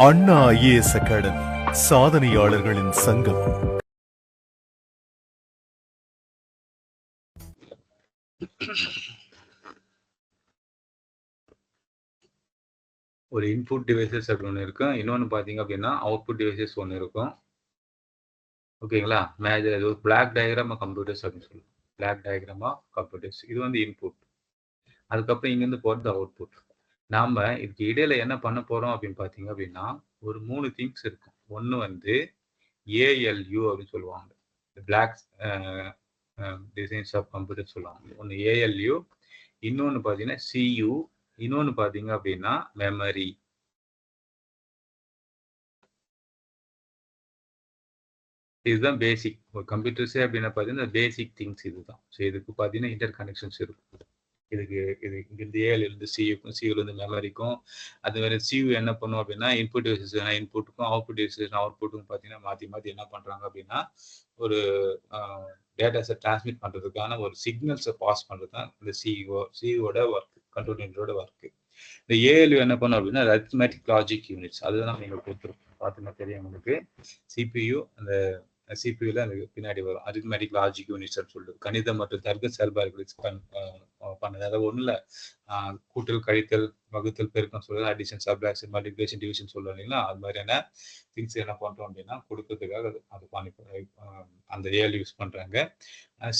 அண்ணா IAS academy சாதனையாளர்களின் சங்கம். ஒரு input devices அப்படி ஒன்று இருக்கும். இன்னொன்று பார்த்தீங்க அப்படின்னா அவுட்புட் டிவைசஸ் ஒன்று இருக்கும். ஓகேங்களா? மேஜர் இது ஒரு பிளாக் டயக்ராம் ஆஃப் கம்ப்யூட்டர்ஸ் அப்படின்னு சொல்லுவோம். Block diagram of computers. இது வந்து இன்புட். அதுக்கப்புறம் இங்கேருந்து போகிறது அவுட்புட். நாம் இதுக்கு இடையில என்ன பண்ண போகிறோம் அப்படின்னு பார்த்தீங்க அப்படின்னா ஒரு 3 திங்ஸ் இருக்கும். ஒன்று வந்து ஏஎல்யூ அப்படின்னு சொல்லுவாங்க. பிளாக் டிசைன்ஸ் ஆஃப் கம்ப்யூட்டர் சொல்லுவாங்க. ஒன்று ஏஎல்யூ, இன்னொன்று பார்த்தீங்கன்னா சியூ, இன்னொன்று பார்த்தீங்க அப்படின்னா மெமரி. இதுதான் பேசிக். ஒரு கம்ப்யூட்டர்ஸே அப்படின்னா பார்த்தீங்கன்னா பேசிக் திங்ஸ் இதுதான். ஸோ இதுக்கு பார்த்தீங்கன்னா இன்டர் கனெக்ஷன்ஸ் இருக்கும். இதுக்கு இங்கிருந்து ஏலேருந்து சியூக்கும், சியூலேருந்து மெமரிக்கும், அது வேறு சியூ என்ன பண்ணும் அப்படின்னா இன்புட் டிவைசஸ் இன்புட்டுக்கும், அவுட்புட் டிவைசஸ் அவுட்புட்டுக்கும் பார்த்தீங்கன்னா மாற்றி என்ன பண்ணுறாங்க அப்படின்னா ஒரு டேட்டாஸை டிரான்ஸ்மிட் பண்ணுறதுக்கான ஒரு சிக்னல்ஸை பாஸ் பண்ணுறது தான் இந்த சியூவோட ஒர்க், கண்ட்ரோல் யூனிட்டோட ஒர்க்கு. இந்த ஏஎல்யூ என்ன பண்ணும் அப்படின்னா அரித்மெட்டிக் லாஜிக் யூனிட்ஸ். அதுதான் நீங்கள் கொடுத்துருக்கோம். பார்த்தீங்கன்னா தெரியும் உங்களுக்கு. சிபியு அந்த சிபியூல அந்த பின்னாடி வரும் அரித்மெட்டிக் லாஜிக் யூனிட்ஸ் சொல்லுது. கணித மற்றும் தர்க்க செயல்பாடுகளை பண்ணது. அதாவது ஒன்றும் இல்லை, கூட்டல், கழித்தல், வகுத்தல், பெருக்கம் சொல்றது, அடிஷன், சப்ட்ராக்ஷன், மல்டிப்ளிகேஷன், டிவிஷன் சொல்றோம் இல்லைங்களா? அது மாதிரியான திங்ஸ் என்ன பண்றோம் அப்படின்னா கொடுக்கறதுக்காக அது பண்ணி அந்த ஏஎல் யூஸ் பண்றாங்க.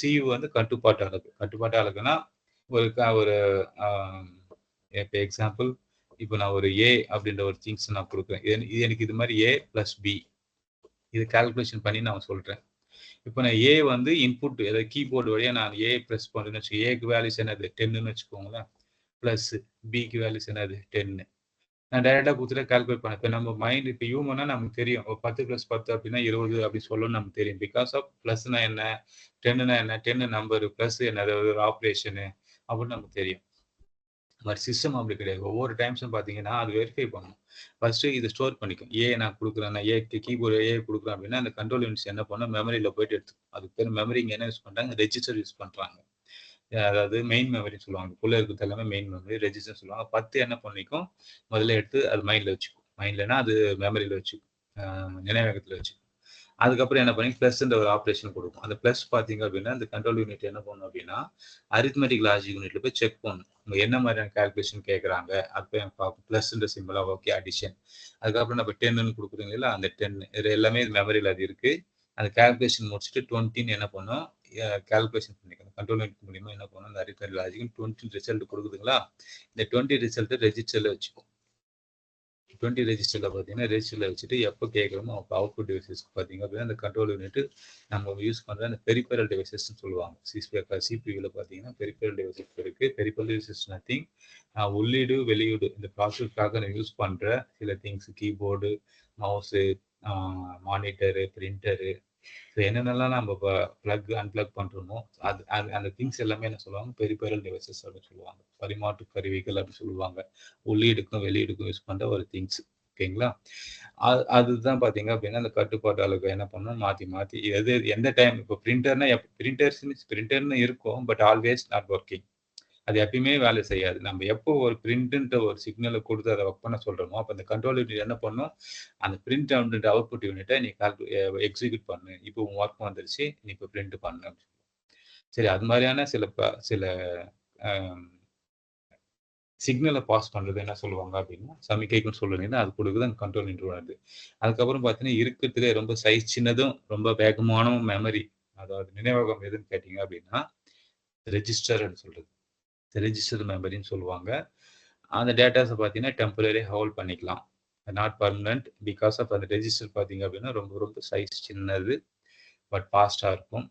சியூ வந்து கட்டுப்பாட்டு அலகுனா ஒரு இப்போ எக்ஸாம்பிள், இப்போ நான் ஒரு ஏ அப்படின்ற ஒரு திங்ஸ் நான் கொடுக்குறேன். இது எனக்கு இது மாதிரி ஏ பிளஸ் பி இது கால்குலேஷன் பண்ணி நான் சொல்றேன். இப்போ நான் ஏ வந்து இன்புட் ஏதாவது கீபோர்டு வழியாக நான் ஏ ப்ரெஸ் பண்ணுறேன்னு வச்சுக்கோங்க. ஏக்கு வேல்யூஸ் என்னது 10ன்னு வச்சுக்கோங்களேன். ப்ளஸ் பிக்கு வேல்யூஸ் என்னது 10. நான் டைரெக்டாக கொடுத்துட்டு கால்குலேட் பண்ணேன். இப்போ நம்ம மைண்ட் இப்போ ஹியூமனா நமக்கு தெரியும். ஒரு 10 + 10 அப்படின்னா 20 அப்படி சொல்லணும்னு நமக்கு தெரியும். பிகாஸ் ஆஃப் ப்ளஸ்னா என்ன, 10னா என்ன, 10 நம்பர், ப்ளஸ் என்னது ஒரு ஆப்ரேஷனு அப்படின்னு நமக்கு தெரியும். பட் சிஸ்டம் அப்படி கிடையாது. ஒவ்வொரு டைம்ஸும் பார்த்தீங்கன்னா அது வெரிஃபை பண்ணணும். ஃபர்ஸ்ட்டு இதை ஸ்டோர் பண்ணிக்கும். ஏ நான் கொடுக்குறேன், நான் ஏக்கு கீபோர்டு ஏ கொடுக்குறேன் அப்படின்னா அந்த கண்ட்ரோல் யூனிட்ஸ் என்ன பண்ணும், மெமரியில் போயிட்டு எடுத்துக்கும். அதுக்கு பேர் மெமரி இங்கே என்ன யூஸ் பண்ணுறாங்க, ரெஜிஸ்டர் யூஸ் பண்ணுறாங்க. அதாவது மெயின் மெமரின்னு சொல்லுவாங்க. உள்ளே இருக்கிறது எல்லாமே மெயின் மெமரி, ரெஜிஸ்டர் சொல்லுவாங்க. 10 என்ன பண்ணிக்கும், முதல்ல எடுத்து அது மைண்டில் வச்சுக்கும். மைண்ட்லனா அது மெமரியில் வச்சுக்கும், நினைவகத்தில் வச்சுக்கும். அதுக்கப்புறம் என்ன பண்ணி ப்ளஸ்ன்ற ஒரு ஆப்ரேஷன் கொடுக்கும். அந்த ப்ளஸ் பார்த்தீங்க அப்படின்னா அந்த கண்ட்ரோல் யூனிட் என்ன பண்ணும் அப்படின்னா அரித்மெட்டிக் லாஜிக் யூனிட்ல போய் செக் பண்ணும். அவங்க என்ன மாதிரியான கால்குலேஷன் கேட்குறாங்க, அது போய் பார்க்கும். ப்ளஸ்ன்ற சிம்பிளா ஓகே அடிஷன். அதுக்கப்புறம் நம்ம 10ன்னு கொடுக்குறீங்க இல்லை, அந்த 10 இது எல்லாமே மெமரியில் அது இருக்கு. அந்த கால்குலேஷன் முடிச்சுட்டு 20ன்னு என்ன பண்ணும், கால்குலேஷன் பண்ணிக்கணும். கண்ட்ரோல் யூனிட் மூலியமா என்ன பண்ணும், அந்த அரித்மெட்டிக் லாஜிக் 20 ரிசல்ட் கொடுக்குதுங்களா, இந்த 20 ரிசல்ட் ரெஜிஸ்டர்ல வச்சுக்கும். 20 ரெஜிஸ்டர்ல பார்த்தீங்கன்னா ரெஜிஸ்டர்ல வச்சுட்டு எப்போ கேட்குறோமோ அப்போ அவுட்புட் டிவைசஸ்க்கு பார்த்தீங்க அப்படின்னா அந்த கண்ட்ரோல் யூனிட் நம்ம யூஸ் பண்ணுற அந்த பெரிஃபரல் டிவைசஸ்ன்னு சொல்லுவாங்க. சிபியூவில் பார்த்தீங்கன்னா பெரிஃபரல் டிவைசஸ் இருக்குது. பெரிஃபரல் டிவைசஸ் நத்திங், உள்ளீடு வெளியீடு இந்த ப்ராசஸ்க்காக நான் யூஸ் பண்ணுற சில things, keyboard, mouse, monitor, printer, so என்னென்னலாம் நம்ம இப்போ ப்ளக் அன்பிளக் பண்ணுறோமோ அது அந்த திங்ஸ் எல்லாமே என்ன சொல்லுவாங்க, பெரிஃபரல் டிவைசஸ் அப்படின்னு சொல்லுவாங்க. பரிமாற்று கருவிகள் அப்படின்னு சொல்லுவாங்க. உள்ளீடுக்கும் வெளியீடுக்கும் யூஸ் பண்ணுற ஒரு திங்ஸ். ஓகேங்களா? அதுதான் பார்த்தீங்க அப்படின்னா அந்த கட்டுப்பாட்டு அளவுக்கு என்ன பண்ணணும், மாற்றி எந்த டைம் இப்போ பிரிண்டர்னா பிரிண்டர்னு இருக்கும், பட் ஆல்வேஸ் நாட் ஒர்க்கிங். அது எப்பயுமே வேலை செய்யாது. நம்ம எப்போ ஒரு பிரிண்ட்ன்ற ஒரு சிக்னலை கொடுத்து அதை ஒர்க் பண்ண சொல்றோமோ அப்போ அந்த கண்ட்ரோல் யூனிட் என்ன பண்ணும், அந்த பிரிண்ட் அப்படின்ற அவுட்புட் யூனிட்டை நீ எக்ஸிக்யூட் பண்ணு, இப்போ உன் ஒர்க் வந்துருச்சு, நீ இப்போ பிரிண்ட் பண்ணு. சரி, அது மாதிரியான சில சிக்னலை பாஸ் பண்றது என்ன சொல்லுவாங்க அப்படின்னா சமிக்கைக்குன்னு சொல்லுறீங்கன்னா அது கொடுக்குது அந்த கண்ட்ரோல் யூனிட் வருது. அதுக்கப்புறம் பார்த்தீங்கன்னா இருக்கிறதுலே ரொம்ப சைஸ் சின்னதும் ரொம்ப வேகமான மெமரி, அதாவது நினைவகம் எதுன்னு கேட்டீங்க அப்படின்னா ரெஜிஸ்டர்ன்னு சொல்றது. ரெஜிஸ்டர் மெமரின்னு சொல்லுவாங்க. அந்த டேட்டாஸை பார்த்தீங்கன்னா டெம்பரரி ஹோல்ட் பண்ணிக்கலாம், நாட் பர்மனன்ட். பிகாஸ் ஆஃப் அந்த ரெஜிஸ்டர் பார்த்தீங்க அப்படின்னா ரொம்ப சைஸ் சின்னது, பட் ஃபாஸ்ட்டாக இருக்கும்.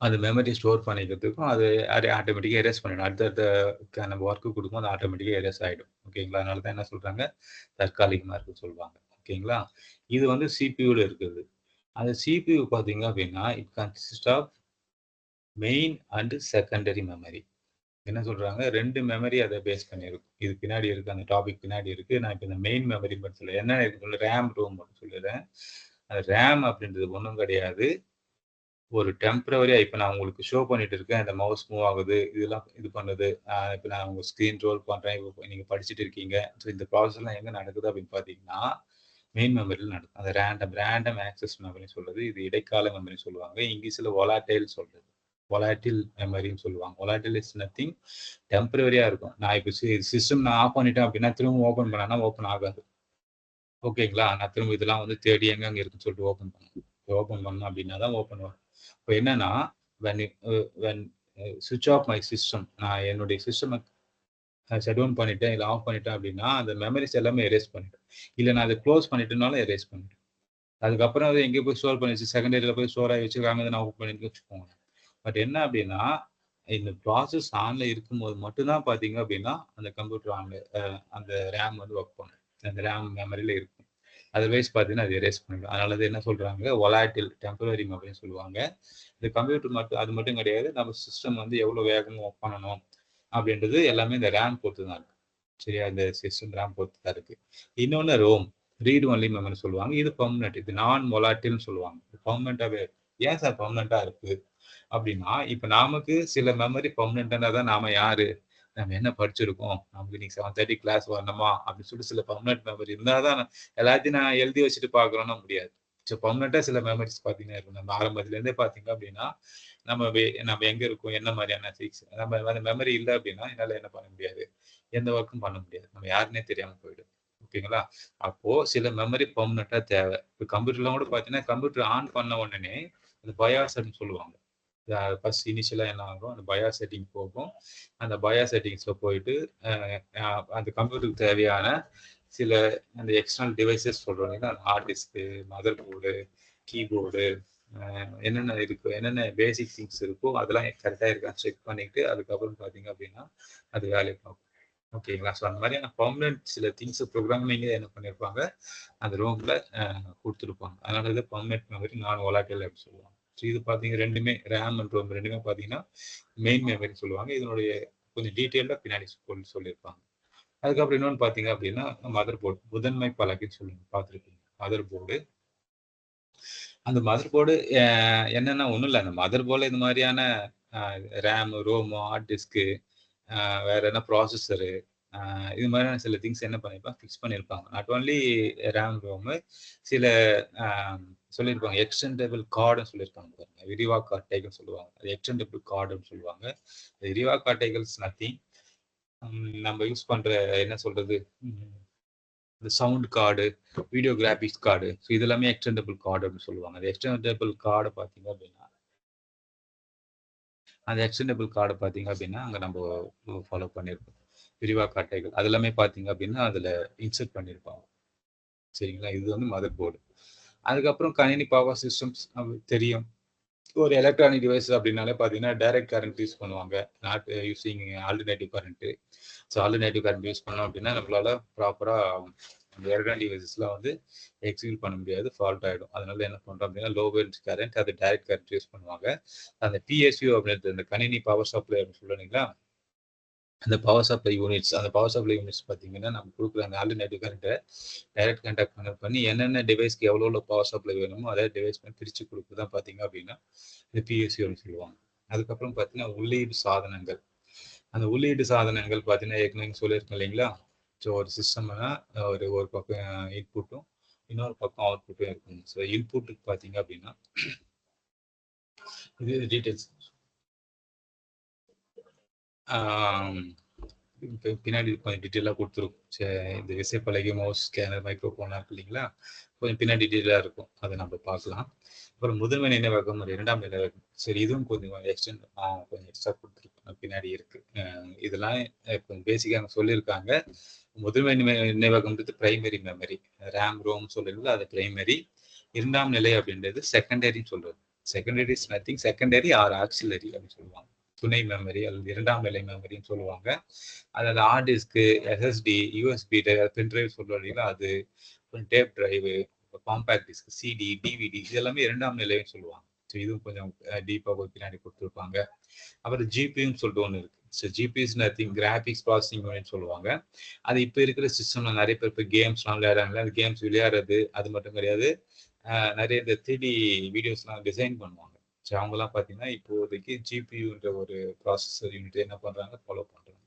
அந்த மெமரி ஸ்டோர் பண்ணிக்கிறதுக்கும் அது ஆட்டோமேட்டிக்காக எரேஸ் பண்ணிடும். அடுத்த நம்ம ஒர்க்கு கொடுக்கும், அது ஆட்டோமேட்டிக்காக எரேஸ் ஆகிடும். ஓகேங்களா? அதனால தான் என்ன சொல்கிறாங்க, தற்காலிகமாக இருக்குன்னு சொல்லுவாங்க. ஓகேங்களா? இது வந்து சிபியூவில் இருக்குது. அந்த சிபியூ பார்த்தீங்க அப்படின்னா it consist of main and secondary memory. என்ன சொல்றாங்க, 2 மெமரி அதை பேஸ் பண்ணியிருக்கும். இது பின்னாடி இருக்கு, அந்த டாபிக் பின்னாடி இருக்கு. நான் இப்போ இந்த மெயின் மெமரி மட்டும் சொல்ல என்ன இருக்கு, ரேம் ரோம் மட்டும் சொல்லிடுறேன். அது ரேம் அப்படின்றது ஒன்றும் கிடையாது, ஒரு டெம்பரவரியா இப்ப நான் உங்களுக்கு ஷோ பண்ணிட்டு இருக்கேன். இந்த மவுஸ் மூவ் ஆகுது. இதெல்லாம் இது பண்ணுது. இப்ப நான் உங்க ஸ்க்ரீன் ரோல் பண்றேன். இப்ப நீங்க படிச்சுட்டு இருக்கீங்க. ஸோ இந்த ப்ராசஸ்லாம் எங்க நடக்குது அப்படின்னு பார்த்தீங்கன்னா, மெயின் மெமரியில நடக்கும். அந்த ரேண்டம் ஆக்சஸ் மெமரின்னு சொல்றது. இது இடைக்கால மெமரின்னு சொல்லுவாங்க. இங்கிலீஷ்ல வொலாடைல் சொல்றது. வொலாட்டில் மெமரின்னு சொல்லுவாங்க. வொலாட்டில் இஸ் நத்திங் டெம்பரவரியா இருக்கும். நான் இப்ப சிஸ்டம் நான் ஆஃப் பண்ணிட்டேன் அப்படின்னா, திரும்ப ஓப்பன் பண்ணேன்னா ஓப்பன் ஆகாது. ஓகேங்களா? நான் திரும்ப இதெல்லாம் வந்து தேடி எங்கெங்க இருக்குன்னு சொல்லிட்டு ஓப்பன் பண்ணணும். ஓப்பன் பண்ணணும் அப்படின்னா தான் ஓப்பன் ஆகும். இப்ப என்னன்னா, வென் வென் ஸ்விட்ச் ஆஃப் மை சிஸ்டம், நான் என்னுடைய சிஸ்டம ஷட் டவுன் பண்ணிட்டேன், இல்ல ஆஃப் பண்ணிட்டேன் அப்படின்னா, அந்த மெமரிஸ் எல்லாமே எரேஸ் பண்ணிடும். இல்ல நான் அத க்ளோஸ் பண்ணிட்டேனாலும் எரேஸ் பண்ணிடும். அதுக்கப்புறம் அது எங்கேயோ போய் ஸ்டோர் பண்ணி வச்சு செகண்டரியில போய் ஸ்டோர் ஆகி வச்சிருக்காங்க. நான் ஓப்பன் பண்ணிட்டு வச்சுக்கோங்க. பட் என்ன அப்படின்னா, இந்த ப்ராசஸ் ஆன்ல இருக்கும்போது மட்டும் தான் பார்த்தீங்க அப்படின்னா, அந்த கம்ப்யூட்டர் ஆன்ல அந்த ரேம் வந்து ஒர்க் பண்ணும். அந்த ரேம் மெமரியில இருக்கும். அதர்வைஸ் பார்த்தீங்கன்னா, அது எரேஸ் பண்ணிடும். அதனால அது என்ன சொல்றாங்க, வொலாட்டில் டெம்பரரி மெமரின்னு சொல்லுவாங்க. இந்த கம்ப்யூட்டர் மட்டும் அது மட்டும் கிடையாது. நம்ம சிஸ்டம் வந்து எவ்வளோ வேகமா ஒர்க் பண்ணணும் அப்படின்றது எல்லாமே இந்த ரேம் பொறுத்து தான் இருக்கு. சரியா? இந்த சிஸ்டம் ரேம் பொறுத்து தான் இருக்கு. இன்னொன்னு ரோம். ரீட் ஒன்லி மெமரின்னு சொல்லுவாங்க. இது பெர்மனன்ட். இது நான் வொலாட்டில்னு சொல்லுவாங்க. பெர்மனன்ட்டாவே ஏன் சார் பெர்மனன்ட்டா இருக்கு? அப்படின்னா, இப்ப நமக்கு சில மெமரி பெர்மனன்ட்னா தான் நாம யாரு? நம்ம என்ன படிச்சிருக்கோம்? நமக்கு இன்னைக்கு 7:30 கிளாஸ் வரணுமா? அப்படின்னு சொல்லிட்டு சில பெர்மனன்ட் மெமரி இருந்தா தான் எல்லாத்தையும் நான் எழுதி வச்சுட்டு பார்க்குறோம்னா முடியாது. ஸோ பெர்மனன்ட்டா சில மெமரிஸ் பார்த்தீங்கன்னா இருக்கும். நம்ம ஆரம்பத்துலேருந்தே பார்த்தீங்க அப்படின்னா, நம்ம எங்க இருக்கோம்? என்ன மாதிரியான நம்ம அந்த மெமரி இல்ல அப்படின்னா, என்னால என்ன பண்ண முடியாது? எந்த ஒர்க்கும் பண்ண முடியாது. நம்ம யாருன்னே தெரியாம போயிடும். ஓகேங்களா? அப்போ சில மெமரி பெர்மனன்ட்டா தேவை. இப்ப கம்ப்யூட்டர்லாம் கூட பார்த்தீங்கன்னா, கம்ப்யூட்டர் ஆன் பண்ண உடனே அந்த பயாஸ் அப்படின்னு சொல்லுவாங்க. ஃபர்ஸ்ட் இனிஷியலா என்ன ஆகும்? அந்த பயாஸ் செட்டிங் போகும். அந்த பயாஸ் செட்டிங்ஸ்ல போயிட்டு, அ அ அந்த கம்ப்யூட்டருக்கு தேவையான சில அந்த எக்ஸ்டர்னல் டிவைசஸ் சொல்றோம் இல்லைங்களா? Hard disk, motherboard, keyboard, அ என்னென்ன இருக்கு, என்னென்ன பேசிக் திங்ஸ் இருக்கோ அதெல்லாம் கரெக்ட்டா இருக்கான்னு செக் பண்ணிட்டு, அதுக்கப்புறம் பார்த்தீங்க அப்படின்னா, அது வேலைய பார்க்கும். ஓகேங்களா? ஸோ அந்த மாதிரியான பெர்மனன்ட் சில திங்ஸ் ப்ரோகிராமிங்கே என்ன பண்ணியிருப்பாங்க, அந்த ரோம்ல குடுத்துருப்பாங்க. அதனால இது பெர்மனன்ட் மெமரி, நான் வொலாட்டில் அப்படின்னு சொல்லுவாங்க. ஸோ இது பார்த்தீங்க 2மே ரேம் அண்ட் ரோம் 2மே பார்த்தீங்கன்னா, மெயின் மெமரின்னு சொல்லுவாங்க. இதனுடைய கொஞ்சம் டீட்டெயில்டா பின்னாடி சொல்லியிருப்பாங்க. அதுக்கப்புறம் இன்னொன்னு பார்த்தீங்க அப்படின்னா, மதர் போர்டு. முதன்மை பலகைன்னு சொல்லுவாங்க. பார்த்துருப்பீங்க. Mother board. அந்த மதர் போர்டு என்னன்னா ஒண்ணும் இல்ல. அந்த மதர் போர்ட்ல இந்த மாதிரியான அ ரேம், ரோமு, ஹார்ட் டிஸ்க்கு, வேற என்ன ப்ராசஸரு, இது மாதிரியான சில திங்ஸ் என்ன பண்ணியிருப்பாங்க, ஃபிக்ஸ் பண்ணியிருப்பாங்க. நாட் ஒன்லி ரேம், ரோமு, சில அ சொல்லியிருப்பாங்க. எக்ஸ்டெண்டபிள் கார்டுன்னு சொல்லியிருப்பாங்க பாருங்க. விரிவாக்க அட்டைகள்னு சொல்லுவாங்க. அது எக்ஸ்டெண்டபிள் கார்டுன்னு சொல்லுவாங்க. விரிவாக்க அட்டைகள் இஸ் நத்திங். நம்ம யூஸ் பண்ற என்ன சொல்றது? ம் இந்த sound card, video graphics card, so இது எல்லாமே எக்ஸ்டெண்டபிள் கார்டு அப்படின்னு சொல்லுவாங்க. அந்த எக்ஸ்டெண்டபிள் கார்ட பார்த்தீங்க அப்படின்னா, அந்த எக்ஸ்டெண்டபிள் கார்ட பார்த்தீங்க அப்படின்னா, அங்க நம்ம ஃபாலோ பண்ணியிருப்போம். விரிவாக்க அட்டைகள். அது எல்லாமே பார்த்தீங்க அப்படின்னா, அதுல இன்சர்ட் பண்ணியிருப்பாங்க. சரிங்களா? இது வந்து மதர் போர்டு. அதுக்கப்புறம் கணினி பவர் சிஸ்டம்ஸ் தெரியும். ஒரு எலக்ட்ரானிக் டிவைஸ் அப்படின்னாலே பார்த்தீங்கன்னா, டைரக்ட் கரண்ட் யூஸ் பண்ணுவாங்க. Not using alternative current. So alternative current use பண்ணோம் அப்படின்னா, நம்மளால ப்ராப்பரா அந்த எலக்ட்ரானிக் டிவைசஸ்லாம் வந்து எக்ஸிக்யூட் பண்ண முடியாது. ஃபால்ட் ஆயிடும். அதனால என்ன பண்றோம் அப்படின்னா, லோ வோல்டேஜ் கரண்ட், அது டைரக்ட் கரண்ட் யூஸ் பண்ணுவாங்க. அந்த பிஎஸ்யூ அப்படின்றது இந்த கணினி பவர் சப்ளை அப்படின்னு சொல்றோம் இல்லைங்களா? அந்த பவர் சப்ளை யூனிட்ஸ், அந்த பவர் சப்ளை யூனிட்ஸ் பார்த்தீங்கன்னா, நம்ம குடுக்குற அந்த ஆல்டர்னேட்டிவ் கரண்ட்ட டைரக்ட் கரண்ட்டா கன்வெர்ட் பண்ணி என்னென்ன டிவைஸ்க்கு எவ்வளோ பவர் சப்ளை வேணுமோ, அத டிவைஸ் பண்ணி பிரிச்சு குடுக்குறது தான் பார்த்தீங்க அப்படின்னா, இந்த பிஎஸ்யூன்னு சொல்லுவாங்க. அதுக்கப்புறம் பார்த்தீங்கன்னா, உள்ளீடு சாதனங்கள். அந்த உள்ளீடு சாதனங்கள் பார்த்தீங்கன்னா, ஏற்கனவே சொல்லியிருக்கேன் இல்லைங்களா? ஸோ ஒரு சிஸ்டம்னா ஒரு ஒரு பக்கம் இன்புட்டும், இன்னொரு பக்கம் அவுட்புட்டும் இருக்கும். ஸோ இன்புட்டுக்கு பார்த்தீங்க அப்படின்னா, இது டீட்டெயில்ஸ். ஆம். பின்னாடி கொஞ்சம் டீட்டெயிலா குடுத்துருக்கும். இந்த விசைப்பலகை, மவுஸ், ஸ்கேனர், மைக்ரோஃபோன்லாம் இருக்கு இல்லைங்களா? கொஞ்சம் பின்னாடி டீட்டெயிலா இருக்கும். அத நம்ம பார்க்கலாம். அப்புறம் முதன்மை நினைவகம், 2ஆம் நினைவகம். சரி இதுவும் கொஞ்சம் கொஞ்சம் எக்ஸ்ட்ரா குடுத்துருக்காங்க. பின்னாடி இருக்கு. இதெல்லாம் கொஞ்சம் பேசிக்கா அங்க சொல்லியிருக்காங்க. முதன்மை நினைவகம்ன்றது பிரைமரி மெமரி. ரேம், ரோம் சொல்றீங்கல்ல அது பிரைமரி. 2ஆம் நிலை அப்படின்றது செகண்டரின்னு சொல்றது. Secondary is nothing secondary R auxiliary அப்படின்னு சொல்லுவாங்க. துணை மெமரி அல்லது 2ஆம் நிலை மெமரின்னு சொல்லுவாங்க. அதாவது hard disk, SSD, USB pen drive சொல்றோம் இல்லைங்களா? அது, அப்புறம் tape drive, compact disk, CD, DVD இது எல்லாமே 2ஆம் நிலைன்னு சொல்லுவாங்க. ஸோ இதுவும் கொஞ்சம் டீப்பா பின்னாடி குடுத்துருப்பாங்க. அப்புறம் ஜிபியூன்னு சொல்லிட்டு ஒண்ணு இருக்கு. So GPU is nothing graphics processing யூனிட்னு சொல்லுவாங்க. அது இப்ப இருக்கிற சிஸ்டம்ல நெறைய பேர் இப்ப கேம்ஸ்லாம் விளையாடுறாங்கல்ல, அந்த கேம்ஸ் விளையாடுறது அது மட்டும் கிடையாது. நெறைய இந்த 3டி வீடியோஸ்லாம் டிசைன் பண்ணுவாங்க. ஸோ அவங்கலாம் பார்த்தீங்கன்னா இப்போதைக்கு ஜிபியூன்ற ஒரு ப்ராசஸர் யூனிட் என்ன பண்ணுறாங்க, ஃபாலோ பண்ணுறாங்க.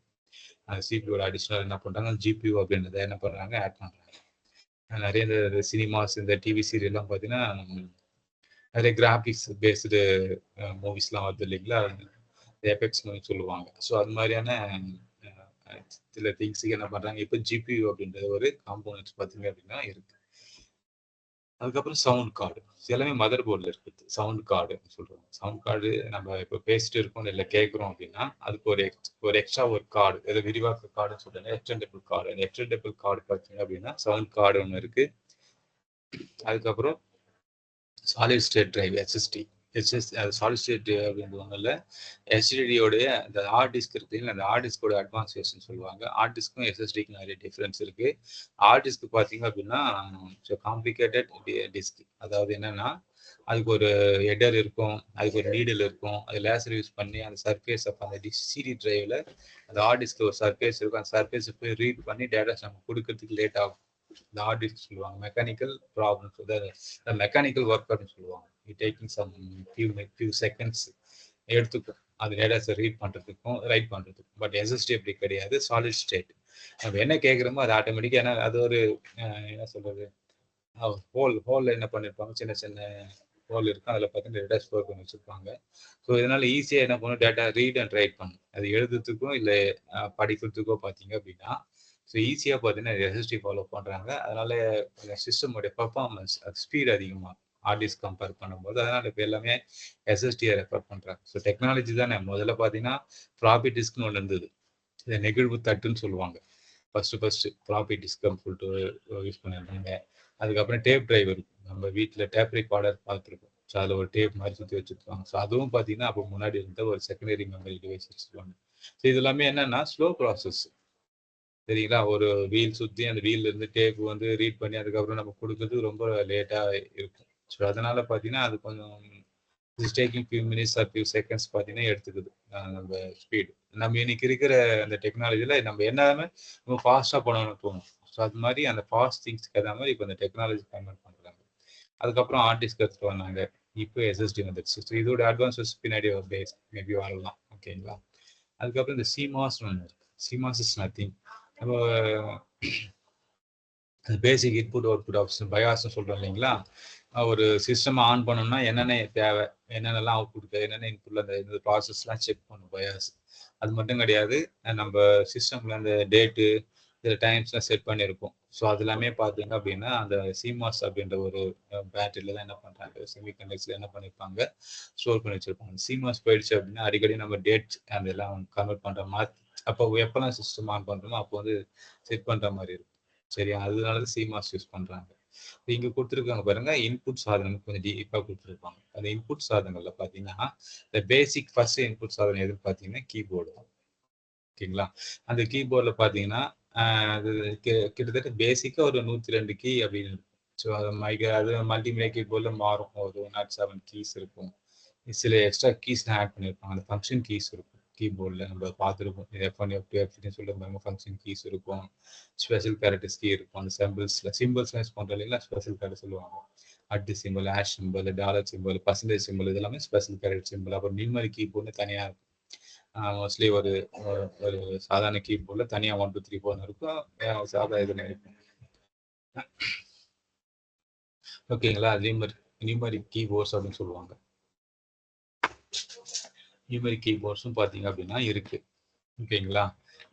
அந்த சிபியூட அடிஷ்னல் என்ன பண்ணுறாங்க, ஜிபியூ அப்படின்றத என்ன பண்ணுறாங்க, ஆட் பண்ணுறாங்க. நிறைய இந்த சினிமாஸ், இந்த டிவி சீரியல்லாம் பார்த்தீங்கன்னா நிறைய கிராஃபிக்ஸ் பேஸ்டு மூவிஸ்லாம் வருது இல்லைங்களா, எபெக்ஸ் மூவி சொல்லுவாங்க. ஸோ அது மாதிரியான சில திங்ஸுக்கு என்ன பண்ணுறாங்க, இப்போ ஜிபியூ அப்படின்ற ஒரு காம்போனன்ட்ஸ் பார்த்தீங்க அப்படின்னா இருக்கு. அதுக்கப்புறம் சவுண்ட் கார்டு எல்லாமே மதர் போர்டில் இருக்குது. சவுண்ட் கார்டு சொல்கிறோம். சவுண்ட் கார்டு நம்ம இப்போ பேசிட்டு இருக்கோம் இல்லை கேட்குறோம் அப்படின்னா அதுக்கு ஒரு எக்ஸ்ட்ரா ஒரு கார்டு, ஏதோ விரிவாக்க கார்டுன்னு சொல்கிறாங்க, எக்ஸ்டெண்டபிள் கார்டு. அந்த எக்ஸ்டெண்டபிள் கார்டு பார்த்தீங்க அப்படின்னா சவுண்ட் கார்டு ஒன்று இருக்குது. அதுக்கப்புறம் solid state drive SSD. Solid state அப்படின்றது ஒன்றும் இல்லை, எஸ்டிடியோடைய அந்த ஹார்ட் டிஸ்க் இருக்கு, அந்த ஹார்ட் டிஸ்கோட அட்வான்ஸேஷன் சொல்லுவாங்க. ஹார்ட் டிஸ்க்கும் எஸ்எஸ்டிக்கும் நிறைய டிஃப்ரென்ஸ் இருக்கு. ஹார்ட் டிஸ்க் பார்த்தீங்க அப்படின்னா காம்ப்ளிகேட்டட் டிஸ்க். அதாவது என்னன்னா அதுக்கு ஒரு ஹெடர் இருக்கும், அதுக்கு ஒரு நீடில் இருக்கும், அது லேசர் யூஸ் பண்ணி அந்த சர்ஃபேஸ் அப்போ அந்த சிடி டிரைவ்ல அந்த ஹார்ட் டிஸ்க்ல ஒரு சர்ஃபேஸ் இருக்கும், அந்த சர்ஃபேஸை போய் ரீட் பண்ணி டேட்டாஸ் நம்ம கொடுக்கறதுக்கு லேட் ஆகும். இந்த ஹார்ட் டிஸ்க் சொல்லுவாங்க மெக்கானிக்கல் ப்ராப்ளம்ஸ், மெக்கானிக்கல் ஒர்க் அப்படின்னு சொல்லுவாங்க. டேக்கிங் சம் ஃபியூ செகண்ட்ஸ் எடுத்துக்கும் அது டேட்டாஸை ரீட் பண்ணுறதுக்கும் ரைட் பண்ணுறதுக்கும். பட் எஸ்எஸ்டி அப்படி கிடையாது, சாலிட் ஸ்டேட். நம்ம என்ன கேட்குறோமோ அது ஆட்டோமேட்டிக்காக, ஏன்னா அது ஒரு என்ன சொல்றது, ஹோல்ல என்ன பண்ணியிருப்பாங்க, சின்ன சின்ன ஹோல் இருக்கும், அதில் பார்த்தீங்கன்னா டேட்டா ஸ்டோர் பண்ணி வச்சுருப்பாங்க. ஸோ இதனால ஈஸியாக என்ன பண்ணும், டேட்டா ரீட் அண்ட் ரைட் பண்ணும். அது எழுதுறதுக்கும் இல்லை படிக்கிறதுக்கோ பார்த்தீங்க அப்படின்னா ஸோ ஈஸியாக பார்த்தீங்கன்னா எஸ்எஸ்டி ஃபாலோ பண்ணுறாங்க. அதனால சிஸ்டமோடைய பர்ஃபார்மன்ஸ் ஸ்பீட் அதிகமாகும் ஹார்ட் டிஸ்க் கம்பேர் பண்ணும்போது. அதனால இப்போ எல்லாமே எஸ்எஸ்டியை ரெஃபர் பண்ணுறாங்க. ஸோ டெக்னாலஜி தானே. முதல்ல பார்த்தீங்கன்னா ஃப்ளாப்பி டிஸ்க்னு ஒன்று இருந்தது, இதை நெகிழ்வு தட்டுன்னு சொல்லுவாங்க. ஃபர்ஸ்ட் ஃப்ளாப்பி டிஸ்க்னு சொல்லிட்டு யூஸ் பண்ணியிருந்தாங்க. அதுக்கப்புறம் டேப் டிரைவ் இருக்கும், நம்ம வீட்டில் டேப் ரெக்கார்டர் பார்த்துருக்கோம். ஸோ அதில் ஒரு டேப் மாதிரி சுற்றி வச்சுருப்பாங்க. ஸோ அதுவும் பார்த்தீங்கன்னா அப்போ முன்னாடி இருந்த ஒரு செகண்டரி மெமரி டிவைஸ் வச்சுருவாங்க. ஸோ இது எல்லாமே என்னன்னா ஸ்லோ ப்ராசஸ் சரிங்களா. ஒரு வீல் சுற்றி அந்த வீல்ல இருந்து டேப் வந்து ரீட் பண்ணி அதுக்கப்புறம் நம்ம கொடுக்கறது ரொம்ப லேட்டாக இருக்கும். ஸோ அதனால பார்த்தீங்கன்னா அது கொஞ்சம் taking few minutes R few seconds பார்த்தீங்கன்னா எடுத்துக்குது நம்ம ஸ்பீடு. நம்ம இன்னைக்கு இருக்கிற அந்த டெக்னாலஜியில் நம்ம எல்லாமே ரொம்ப ஃபாஸ்ட்டாக பண்ணணும்னு தோணும். ஸோ அது மாதிரி அந்த ஃபாஸ்ட் திங்ஸ்க்கு ஏற்ற மாதிரி இப்போ இந்த டெக்னாலஜி கன்வெர்ட் பண்ணுறாங்க. அதுக்கப்புறம் ஹார்ட் டிஸ்க் எடுத்துட்டு வந்தாங்க, இப்போ எஸ்எஸ்டி வந்துடுச்சு. ஸோ இதோட அட்வான்ஸஸ் பின்னாடி பேஸ் மேபி வரலாம். ஓகேங்களா. அதுக்கப்புறம் இந்த சிமாஸ் ஒன்று இருக்கு. சிமாஸ் இஸ் நத்திங், நம்ம பேசிக் இன்புட் அவுட்புட் ஆப்ஷன் பயாஸ்ன்னு சொல்கிறோம் இல்லைங்களா. ஒரு சிஸ்டம் ஆன் பண்ணோம்னா என்னென்ன தேவை, என்னென்னலாம் அவுட்புட், என்னென்ன இன்புட்ல அந்த இந்த ப்ராசஸ்லாம் செக் பண்ணும் பயாஸ். அது மட்டும் கிடையாது, நம்ம சிஸ்டம்ல அந்த டேட்டு இந்த டைம்ஸ்லாம் செட் பண்ணியிருப்போம். ஸோ அது எல்லாமே பார்த்தீங்க அப்படின்னா அந்த சிமாஸ் அப்படின்ற ஒரு பேட்டரியில தான் என்ன பண்ணுறாங்க, செமிகண்டக்டர்ஸ்ல என்ன பண்ணியிருப்பாங்க, ஸ்டோர் பண்ணி வச்சிருப்பாங்க. சிமாஸ் போயிடுச்சு அப்படின்னா அடிக்கடி நம்ம டேட் அதெல்லாம் கன்வெர்ட் பண்ணுற மாதிரி, அப்போ எப்போல்லாம் சிஸ்டம் ஆன் பண்ணுறோமோ அப்போ வந்து செட் பண்ணுற மாதிரி இருக்கும். சரியா, அதனால சிமாஸ் யூஸ் பண்றாங்க. இங்க கொடுத்துருக்காங்க பாருங்க, இன்புட் சாதனம் கொஞ்சம் டீப்பா கொடுத்துருப்பாங்க. அந்த இன்புட் சாதனங்கள்ல பாத்தீங்கன்னா இந்த பேசிக் ஃபர்ஸ்ட் இன்புட் சாதனம் எதுன்னு பாத்தீங்கன்னா கீபோர்டு தான். ஓகேங்களா. அந்த கீபோர்ட்ல பாத்தீங்கன்னா அது கிட்டத்தட்ட பேசிக்கா ஒரு 102 கீ அப்படின்னு இருக்கும். ஸோ அது மல்டிமீடியா கீபோர்ட்ல மாறும், ஒரு 107 கீஸ் இருக்கும். சில எக்ஸ்ட்ரா கீஸ்லாம் ஆட் பண்ணியிருப்பாங்க. அந்த ஃபங்க்ஷன் கீஸ் இருக்கும் கீபோர்டில், நம்ம பார்த்துருப்போம். F1 F2 F3 சொல்லிட்டு ஃபங்க்ஷன் கீஸ் இருக்கும், ஸ்பெஷல் கேரக்டர்ஸ் கீ இருக்கும். அந்த சிம்பிள்ஸ்லாம் யூஸ் பண்ணுறோம் இல்லைங்களா, ஸ்பெஷல் கேரக்டர் சொல்லுவாங்க. At simple, hash simple, dollar simple, percentage simple, இதெல்லாமே ஸ்பெஷல் கேரக்டர் சிம்பிள். அப்புறம் நியூமரிக் கீபோர்டு தனியாக இருக்கும். மோஸ்ட்லி ஒரு ஒரு சாதாரண கீபோர்டில் தனியாக 1 2 3 4 இருக்கும், சாதா இதில் இருக்கும். ஓகேங்களா. நியூமரிக் கீபோர்ட்ஸ் அப்படின்னு சொல்லுவாங்க. நியூமரிக் கீபோர்ட்ஸும் பார்த்தீங்க அப்படின்னா இருக்கு. ஓகேங்களா.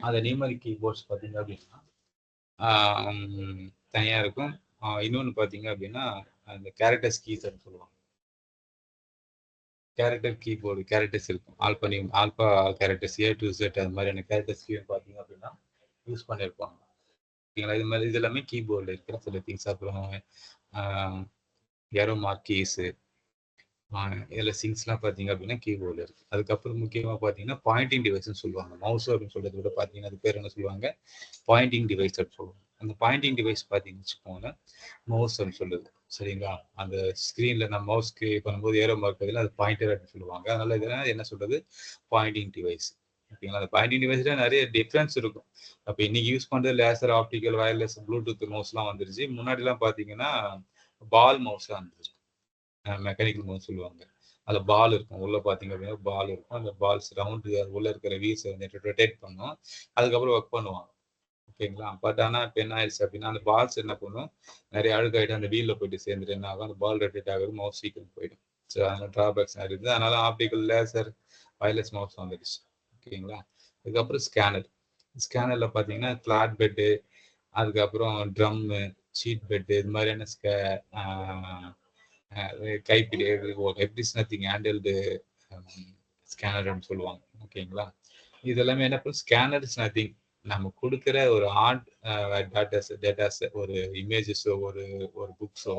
அந்த நியூமரிக் கீபோர்ட்ஸ் பார்த்தீங்க அப்படின்னா தனியாக இருக்கும். இன்னொன்று பார்த்தீங்க அப்படின்னா அந்த கேரக்டர்ஸ் கீஸ் அப்படின்னு சொல்லுவாங்க. கேரக்டர் கீபோர்டு கேரக்டர்ஸ் இருக்கும், alpha characters A to Z அது மாதிரியான கேரக்டர்ஸ் கீ பார்த்தீங்க அப்படின்னா யூஸ் பண்ணியிருப்பாங்க. ஓகேங்களா. இது மாதிரி இது எல்லாமே கீபோர்டில் இருக்கிற சில திங்ஸ். அப்புறம் ஏரோ மார்க் கீஸு, இதில் சிங்ஸ்லாம் பார்த்தீங்க அப்படின்னா கீபோர்டில் இருக்குது. அதுக்கப்புறம் முக்கியமாக பார்த்தீங்கன்னா பாயிண்டிங் டிவைஸ்ன்னு சொல்லுவாங்க. மவுஸ் அப்படின்னு சொல்கிறத விட பார்த்தீங்கன்னா அது பேர் என்ன சொல்லுவாங்க, பாயிண்டிங் டிவைஸ் அப்படின்னு சொல்லுவாங்க. அந்த பாயிண்டிங் டிவைஸ் பார்த்தீங்கன்னு வச்சுக்கோங்க, மவுஸ் அப்படின்னு சொல்லுது. சரிங்களா. அந்த ஸ்க்ரீனில் நம்ம மவுஸ்க்கு பண்ணும்போது ஏரோ மார்க் பதில் அது பாயிண்டர் அப்படின்னு சொல்லுவாங்க. அதனால இதெல்லாம் என்ன சொல்கிறது, பாயிண்டிங் டிவைஸ். ஓகேங்களா. அந்த பாயிண்டிங் டிவைஸில் நிறைய டிஃப்ரென்ஸ் இருக்கும். அப்போ இன்னைக்கு யூஸ் பண்ணுறது லேசர், ஆப்டிக்கல், வயர்லெஸ், ப்ளூடூத் மவுஸ்லாம் வந்துருச்சு. முன்னாடிலாம் பார்த்தீங்கன்னா பால் மவுஸ்லாம் வந்துருச்சு, மெக்கானிக்கல் மவுஸ் சொல்லுவாங்க. அதுல பால் இருக்கும். உள்ள பார்த்தீங்க அப்படின்னா பால் இருக்கும். அந்த பால்ஸ் ரவுண்டு உள்ள இருக்கிற வீல்ஸ வந்து ரொட்டேட் பண்ணும். அதுக்கப்புறம் ஒர்க் பண்ணுவாங்க. ஓகேங்களா? பட் ஆனா இப்ப என்ன ஆயிடுச்சு அப்படின்னா, அந்த பால்ஸ் என்ன பண்ணும், நெறைய அழுக்காயிட்டு அந்த வீல்ல போயிட்டு சேர்ந்துட்டு என்ன ஆகும், அந்த பால் ரொட்டேட் ஆகுறது மவுஸ் சீக்கிரம் போயிடும். ஸோ அதனால டிராபேக்ஸ் நெறைய இருக்குது. அதனால ஆப்டிகல் லேசர், வயர்லெஸ் மவுஸ் வந்துடுச்சு. ஓகேங்களா? அதுக்கப்புறம் ஸ்கேனர். ஸ்கேனர்ல பார்த்தீங்கன்னா, ஃபிளாட் பெட்டு, அதுக்கப்புறம் ட்ரம்மு, ஷீட் பெட்டு இது மாதிரியான ஆ கைப்பிடி எவ்ரிஸ் நத்திங் ஹேண்டில்டு ஸ்கேனர்னு சொல்லுவாங்க. ஓகேங்களா? இது எல்லாமே என்ன பண்ணும், ஸ்கேனர் இஸ் நத்திங். நம்ம குடுக்குற ஒரு ஹார்ட் டேட்டாஸ் ஒரு இமேஜஸோ, ஒரு ஒரு புக்ஸோ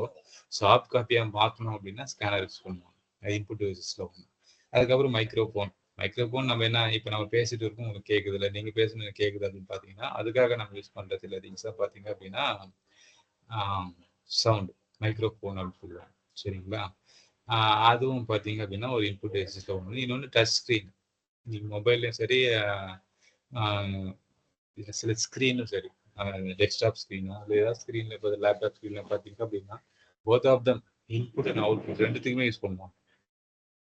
சாஃப்ட் காப்பியா மாத்தணும் அப்படின்னா ஸ்கேனர் யூஸ் பண்ணுவாங்க. இன்புட் டிவைஸஸ்ல ஒண்ணு. அதுக்கப்புறம் மைக்ரோஃபோன். மைக்ரோஃபோன் நம்ம என்ன இப்ப நம்ம பேசிட்டு இருக்கோம் உங்களுக்கு கேக்குது இல்ல, நீங்க பேசுனது கேக்குது அப்படின்னு பாத்தீங்கன்னா, அதுக்காக நம்ம யூஸ் பண்ற சில திங்ஸா பாத்தீங்க அப்படின்னா சவுண்ட் மைக்ரோஃபோன் அப்படின்னு சொல்லுவாங்க. சரிங்களா? அதுவும் பார்த்தீங்க அப்படின்னா ஒரு இன்புட் டிவைஸஸ்ல ஒண்ணு. இன்னொன்னு டச் ஸ்க்ரீன். நீங்க மொபைல்லயும் சரி, சில ஸ்க்ரீனும் சரி, டெஸ்க்டாப் ஸ்க்ரீனோ இல்ல ஏதாவது ஸ்க்ரீன்ல இப்போ லேப்டாப் ஸ்க்ரீன்ல பார்த்தீங்க அப்படின்னா, both of them input and output 2த்துக்குமே யூஸ் பண்ணுவோம்.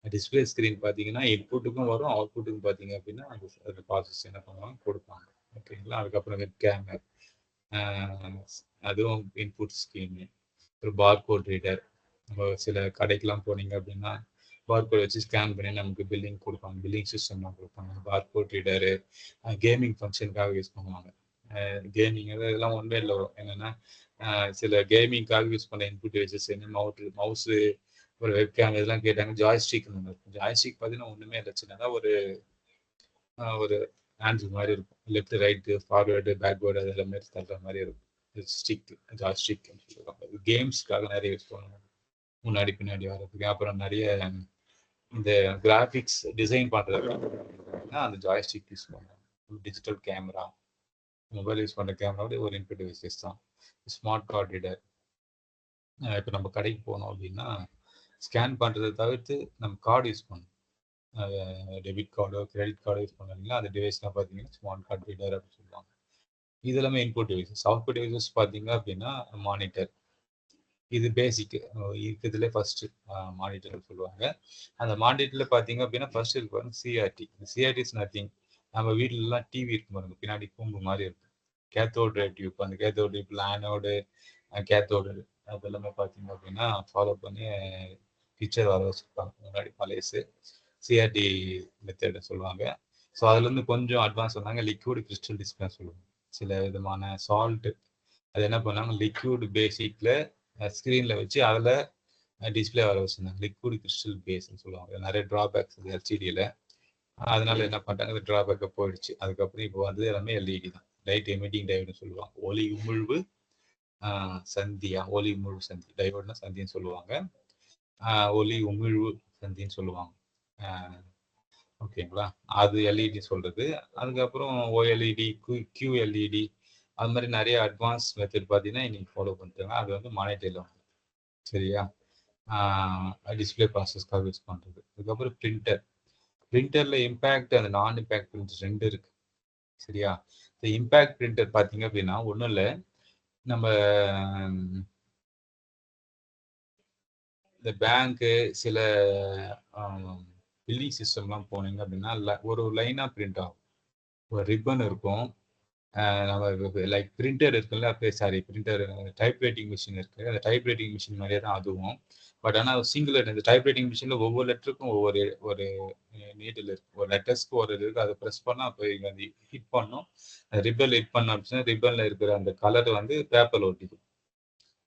டிஸ்பிளே ஸ்க்ரீன் பார்த்தீங்கன்னா, இன்புட்டுக்கும் வரும், அவுட்புட்டுக்கும் பார்த்தீங்க அப்படின்னா, அந்த ப்ராசஸ் என்ன பண்ணுவாங்க கொடுப்பாங்க. ஓகேங்களா? அதுக்கப்புறம் வெப் கேமர், அதுவும் இன்புட் ஸ்க்ரீனு. ஒரு பார்கோட் ரீடர். சில கடைக்கெல்லாம் போனீங்க அப்படின்னா, பார்கோட் வச்சு ஸ்கேன் பண்ணி நமக்கு பில்லிங் கொடுப்பாங்க. பில்லிங் சிஸ்டம்லாம் கொடுப்பாங்க. பார்கோட் ரீடரு, கேமிங் ஃபங்க்ஷனுக்காக யூஸ் பண்ணுவாங்க. கேமிங் இதெல்லாம் ஒன் வேல வரும். என்னன்னா, சில கேமிங்காக யூஸ் பண்ண இன்புட் டிவைஸஸ் என்ன மவுஸு, ஒரு வெப்கேம் இதெல்லாம் கேட்டாங்க. ஜாய்ஸ்டிக்னு ஒண்ணு இருக்கும். ஜாய்ஸ்டிக் பார்த்தீங்கன்னா ஒண்ணுமே இல்ல. சின்னதா ஒரு ஹேண்டில் மாரி இருக்கும். லெஃப்ட், ரைட்டு, ஃபார்வர்டு, பேக்வேர்டு அது எல்லாமே தள்ளுற மாரி இருக்கும். ஸ்டிக், ஜாய்ஸ்டிக்னு சொல்லுவாங்க. கேம்ஸ்க்காக நெறைய யூஸ் பண்ணுவாங்க. முன்னாடி, பின்னாடி வர்றதுக்கு. அப்புறம் நெறைய இந்த கிராபிக்ஸ் டிசைன் பண்றதுக்கு அந்த ஜாய்ஸ்டிக் யூஸ் பண்ணுவாங்க. டிஜிட்டல் கேமரா, மொபைல் யூஸ் பண்ற கேமராவோட ஒரு இன்புட் டிவைஸஸ் தான். Smart card reader. இப்போ நம்ம கடைக்கு போனோம் அப்படின்னா, ஸ்கேன் பண்றத தவிர்த்து நம்ம கார்டு யூஸ் பண்ணணும். டெபிட் கார்டோ, கிரெடிட் கார்டோ யூஸ் பண்ணோம் இல்லைங்களா, அந்த டிவைஸ்லாம் பார்த்தீங்கன்னா ஸ்மார்ட் கார்ட் ரீடர் அப்படின்னு சொல்லுவாங்க. இது எல்லாமே இன்புட் டிவைஸஸ். அவுட்புட் டிவைஸஸ் பார்த்தீங்க அப்படின்னா மானிட்டர். இது பேசிக் இருக்கிறதுலே ஃபர்ஸ்ட் மானிட்டர்னு சொல்லுவாங்க. அந்த மானிட்டர்ல பார்த்தீங்க அப்படின்னா ஃபர்ஸ்ட் இருக்கு பாருங்க சிஆர்டி. CRT is nothing. நம்ம வீட்லலாம் டிவி இருக்கும் பாருங்க, பின்னாடி கூம்பு மாதிரி இருக்கும். Cathode ray tube. அந்த கேத்தோட் டியூப்ல ஆனோடு, கேத்தோடு அதெல்லாமே பார்த்தீங்க அப்படின்னா ஃபாலோ பண்ணி பிக்சர் வர வச்சிருப்பாங்க. முன்னாடி பழையசு சிஆர்டி மெத்தட் சொல்லுவாங்க. ஸோ அதுலேருந்து கொஞ்சம் அட்வான்ஸ் வந்தாங்க லிக்விட் கிறிஸ்டல் டிஸ்பிளே சொல்லுவாங்க. சில விதமான சால்ட் அது என்ன பண்ணாங்க, லிக்விட் பேசிக்ல ஸ்க்ரீன்ல வச்சு அதில் டிஸ்பிளே வர வச்சிருந்தாங்க. லிக்விட் கிறிஸ்டல் பேஸ்ன்னு சொல்லுவாங்க. நிறைய டிராபேக்ஸ் எல்சிடியில். அதனால என்ன பண்ணிட்டாங்க, அந்த டிராபேக்கை போயிடுச்சு. அதுக்கப்புறம் இப்போ வந்து எல்லாமே எல்இடி தான். லைட் எமிட்டிங் டையோடுன்னு சொல்லுவாங்க. ஒளி உமிழ்வு சந்தியா, ஒளி உமிழ்வு சந்தி. டையோடுனா சந்தின்னு சொல்லுவாங்க. ஒளி உமிழ்வு சந்தின்னு சொல்லுவாங்க. ஓகேங்களா? அது எல்இடி சொல்றது. அதுக்கப்புறம் ஓஎல்இடி, கியூஎல்இடி அது மாதிரி நிறைய அட்வான்ஸ் மெத்தட் பார்த்தீங்கன்னா இன்னைக்கு ஃபாலோ பண்ணிட்டாங்க. அது வந்து மானிட்டரில் வந்து சரியா? டிஸ்பிளே ப்ராசஸ்க்காக யூஸ் பண்ணுறது. அதுக்கப்புறம் பிரிண்டர். பிரிண்டரில் இம்பேக்ட் அந்த நான் இம்பேக்ட் பிரிண்டர் 2 இருக்கு. சரியா? இந்த இம்பேக்ட் பிரிண்டர் பார்த்தீங்க அப்படின்னா ஒன்றும் இல்லை, நம்ம இந்த பேங்க்கு சில பில்லிங் சிஸ்டம்லாம் போனீங்க அப்படின்னா ஒரு லைனாக பிரிண்ட் ஆகும். ஒரு ரிப்பன் இருக்கும். நம்ம லைக் பிரிண்டர் இருக்குல்ல, sorry printer type writing machine இருக்கு. அந்த டைப் ரைட்டிங் மிஷின் மாதிரியே தான் அதுவும். பட் ஆனால் சிங்கிள் இந்த டைப் ரைட்டிங் மிஷினில் ஒவ்வொரு லெட்டருக்கும் ஒவ்வொரு ஒரு நீடில் இருக்கு. ஒரு லெட்டர்ஸ்க்கு ஒரு இது இருக்கு. அதை ப்ரெஸ் பண்ணால் அப்போ அது ஹிட் பண்ணும். ரிப்பன் ஹிட் பண்ண அப்படின்னா ரிப்பனில் இருக்கிற அந்த கலர் வந்து பேப்பரில் ஒட்டிக்கும்.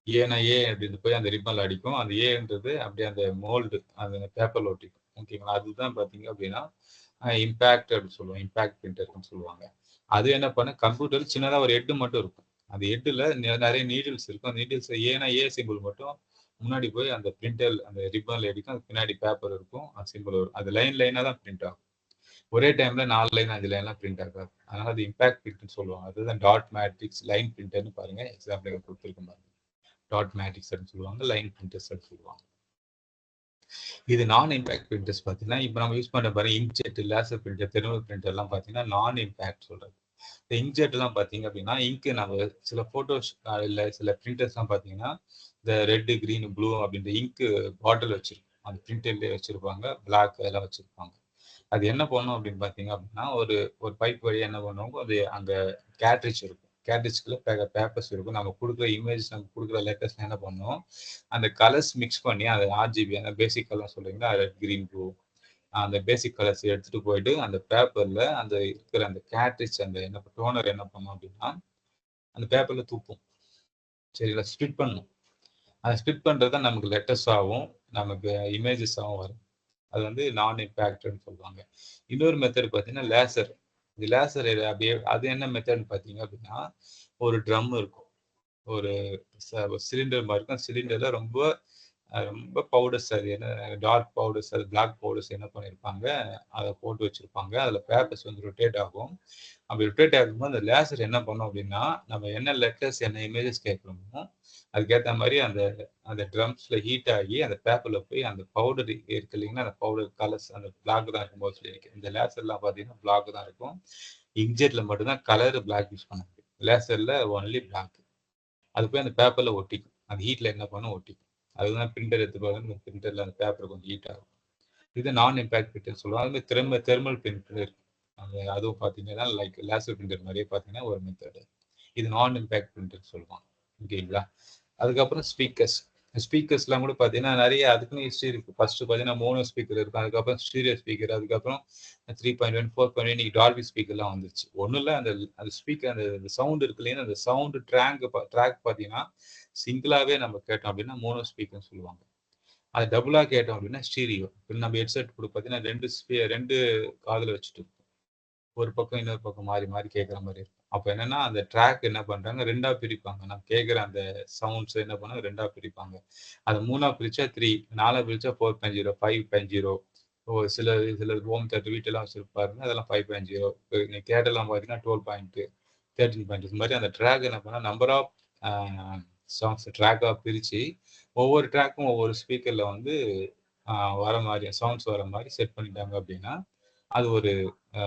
ஏன்னா ஏ அப்படின்னு போய் அந்த ரிப்பனில் அடிக்கும். அந்த ஏன்றது அப்படியே அந்த மோல்டு அந்த பேப்பரில் ஒட்டிக்கும். ஓகேங்களா? அதுதான் பார்த்தீங்க அப்படின்னா இம்பேக்ட் அப்படின்னு சொல்லுவோம். இம்பேக்ட் பிரிண்டர்னு சொல்லுவாங்க. அது என்ன பண்ண கம்ப்யூட்டர் சின்னதா ஒரு ஹெட் மட்டும் இருக்கும். அந்த ஹெட்ல நிறைய நீடில்ஸ் இருக்கும். அந்த நீடில்ஸ் ஏன்னா ஏ சிம்பிள் மட்டும் முன்னாடி போய் அந்த பிரிண்டர் அந்த ரிப்பன்ல அடிக்கும். அது பின்னாடி பேப்பர் இருக்கும். அந்த சிம்பிள் வரும். அது லைனா தான் பிரிண்ட் ஆகும். ஒரே டைம்ல 4 லைன் 5 லைன்லாம் பிரிண்ட் ஆகாது. அதனால அது இம்பேக்ட் பிரிண்ட்னு சொல்லுவாங்க. அதுதான் டாட் மேட்ரிக்ஸ் லைன் பிரிண்டர்னு பாருங்க. எக்ஸாம்பிள் கொடுத்துருக்கேன் பாருங்க. டாட் மேட்ரிக்ஸ் சொல்லுவாங்க. லைன் பிரிண்டர்ஸ் சொல்லுவாங்க. இது நான் இம்பேக்ட் பிரிண்டர்ஸ் பார்த்தீங்கன்னா, இப்போ நம்ம யூஸ் பண்ண பாருங்க inkjet, laser printer, thermal printer எல்லாம் பார்த்தீங்கன்னா நான் இம்பேக்ட் சொல்றது. இந்த இங்க்ஜெட் எல்லாம் பார்த்தீங்க அப்படின்னா இங்க் நம்ம சில போட்டோஸ் இல்லை சில பிரிண்டர்ஸ்லாம் பார்த்தீங்கன்னா இந்த ரெட், கிரீன், ப்ளூ அப்படின்ற இங்க் பாட்டில் வச்சிருக்கும். அந்த பிரிண்டர்லேயே வச்சிருப்பாங்க, பிளாக் அதெல்லாம் வச்சிருப்பாங்க. அது என்ன பண்ணும் அப்படின்னு பார்த்தீங்க அப்படின்னா, ஒரு ஒரு பைப் வழியா என்ன பண்ணுவாங்க, அது அங்க கேட்ரிட்ஜ் இருக்கும். கேட்ரிட்ஜ்குள்ள பேப்பர்ஸ் இருக்கும். நம்ம குடுக்குற இமேஜ், நம்ம குடுக்குற லெட்டர்ஸ் என்ன பண்ணும், அந்த கலர்ஸ் மிக்ஸ் பண்ணி அந்த ஆர்ஜிபி அந்த பேசிக் கலர் சொல்றீங்களா, ரெட், கிரீன், ப்ளூ அந்த பேசிக் கலர்ஸ் எடுத்துட்டு போயிட்டு அந்த பேப்பர்ல அந்த இருக்கிற அந்த கேட்ரிட்ஜ் அந்த என்ன டோனர் என்ன பண்ணும் அப்படின்னா, அந்த பேப்பர்ல துப்பும். சரிங்களா? ஸ்ப்ளிட் பண்ணும். அத ஸ்ப்ளிட் பண்றது தான் நமக்கு லெட்டர்ஸ் ஆவும், நமக்கு இமேஜஸ் ஆவும் வரும். அது வந்து நான் இம்பாக்ட்ன்னு சொல்லுவாங்க. இன்னொரு மெத்தட் பார்த்தீங்கன்னா, லேசர். இந்த லேசர் அப்படியே அது என்ன மெத்தட்ன்னு பார்த்தீங்க அப்படின்னா, ஒரு ட்ரம் இருக்கும். ஒரு சிலிண்டர் மாரி இருக்கும். சிலிண்டர்ல ரொம்ப ரொம்ப பவுடர்ஸ் அது என்ன டார்க் பவுடர்ஸ், அது பிளாக் பவுடர்ஸ் என்ன பண்ணியிருப்பாங்க, அத போட்டு வச்சிருப்பாங்க. அதில பேப்பர்ஸ் வந்து ரொட்டேட் ஆகும். அப்படி ரொட்டேட் ஆகும்போது அந்த லேசர் என்ன பண்ணும் அப்படின்னா, நம்ம என்ன லெட்டர்ஸ், என்ன இமேஜஸ் கேட்கிறோமோ, அதுக்கேத்த மாரி அந்த அந்த ட்ரம்ஸ்ல ஹீட் ஆகி, அந்த பேப்பர்ல போய் அந்த பவுடர் இருக்கு இல்லைங்களா, அந்த பவுடர் கலர்ஸ் அந்த பிளாக் தான் இருக்கும் மோஸ்ட்லி. இந்த லேசர்லாம் பார்த்தீங்கன்னா, பிளாக் தான் இருக்கும். இங்க்ஜெட்ல மட்டும் தான் கலர் பிளாக் யூஸ் பண்ண முடியும். லேசர்ல ஒன்லி பிளாக். அது போய் அந்த பேப்பர்ல ஒட்டிக்கும். அந்த ஹீட்ல என்ன பண்ணும் ஒட்டிக்கும். அதுதான் பிரிண்டர் எடுத்து பாருங்க, பிரிண்டர்ல அந்த பேப்பர் கொஞ்சம் ஹீட் ஆகும். இது நான் இம்பாக்ட் பிரிண்டர் சொல்லுவாங்க. அது மாரி தெர்மல் பிரிண்டர் இருக்கு. அதுவும் பார்த்தீங்கன்னா, லைக் லேசர் பிரிண்டர் மாரியே பார்த்தீங்கன்னா ஒரு மெத்தடு. இது நான் இம்பாக்ட் பிரிண்டர் சொல்லுவாங்க. ஓகேங்களா? அதுக்கப்புறம் ஸ்பீக்கர்ஸ். ஸ்பீக்கர்ஸ்லாம் கூட பார்த்தீங்கன்னா, நெறைய அதுக்குன்னு ஹிஸ்டரி இருக்கு. ஃபர்ஸ்ட் பார்த்தீங்கன்னா, மோனோ ஸ்பீக்கர் இருக்கும். அதுக்கப்புறம் ஸ்டீரியோ ஸ்பீக்கர், அதுக்கப்புறம் 3.1, 4.1 இன்னைக்கு டால்பி ஸ்பீக்கர்லாம் வந்துருச்சு. ஒண்ணும் இல்ல அந்த அந்த ஸ்பீக்கர் அந்த சவுண்ட் இருக்கு இல்லையா, அந்த சவுண்ட் ட்ராக் பார்த்தீங்கன்னா, சிங்கிளாவே நம்ம கேட்டோம் அப்படின்னா, மோனோ ஸ்பீக்கர்ன்னு சொல்லுவாங்க. அது டபுளா கேட்டோம் அப்படின்னா, ஸ்டீரியோ. இப்ப நம்ம ஹெட்செட் கூட பார்த்தீங்கன்னா, 2 காதுல வச்சுட்டு ஒரு பக்கம் இன்னொரு பக்கம் மாறி, மாறி கேட்கிற மாரி இருக்கும். அப்ப என்னன்னா, அந்த ட்ராக் என்ன பண்றாங்க 2ஆ பிரிப்பாங்க. நம்ம கேட்கிற அந்த சவுண்ட்ஸ் என்ன பண்ணாங்க 2ஆ பிரிப்பாங்க. அத 3ஆ பிரிச்சா 3, 4ஆ பிரிச்சா 4.0, 5.0. சில சில ஹோம் தியேட்டர் வீட்டெல்லாம் வச்சிருப்பாருங்க. அதெல்லாம் 5.0. நீங்க தியேட்டர்லாம் பார்த்தீங்கன்னா 12. 13. இது மாரி அந்த ட்ராக் என்ன பண்ணா நம்பர் ஆஃப் அ சாங்ஸ் ட்ராக்கா பிரிச்சு, ஒவ்வொரு ட்ராக்கும் ஒவ்வொரு ஸ்பீக்கர்ல வந்து அ வர மாரி சவுண்ட்ஸ் வர மாரி செட் பண்ணிட்டாங்க அப்டின்னா, அது ஒரு அ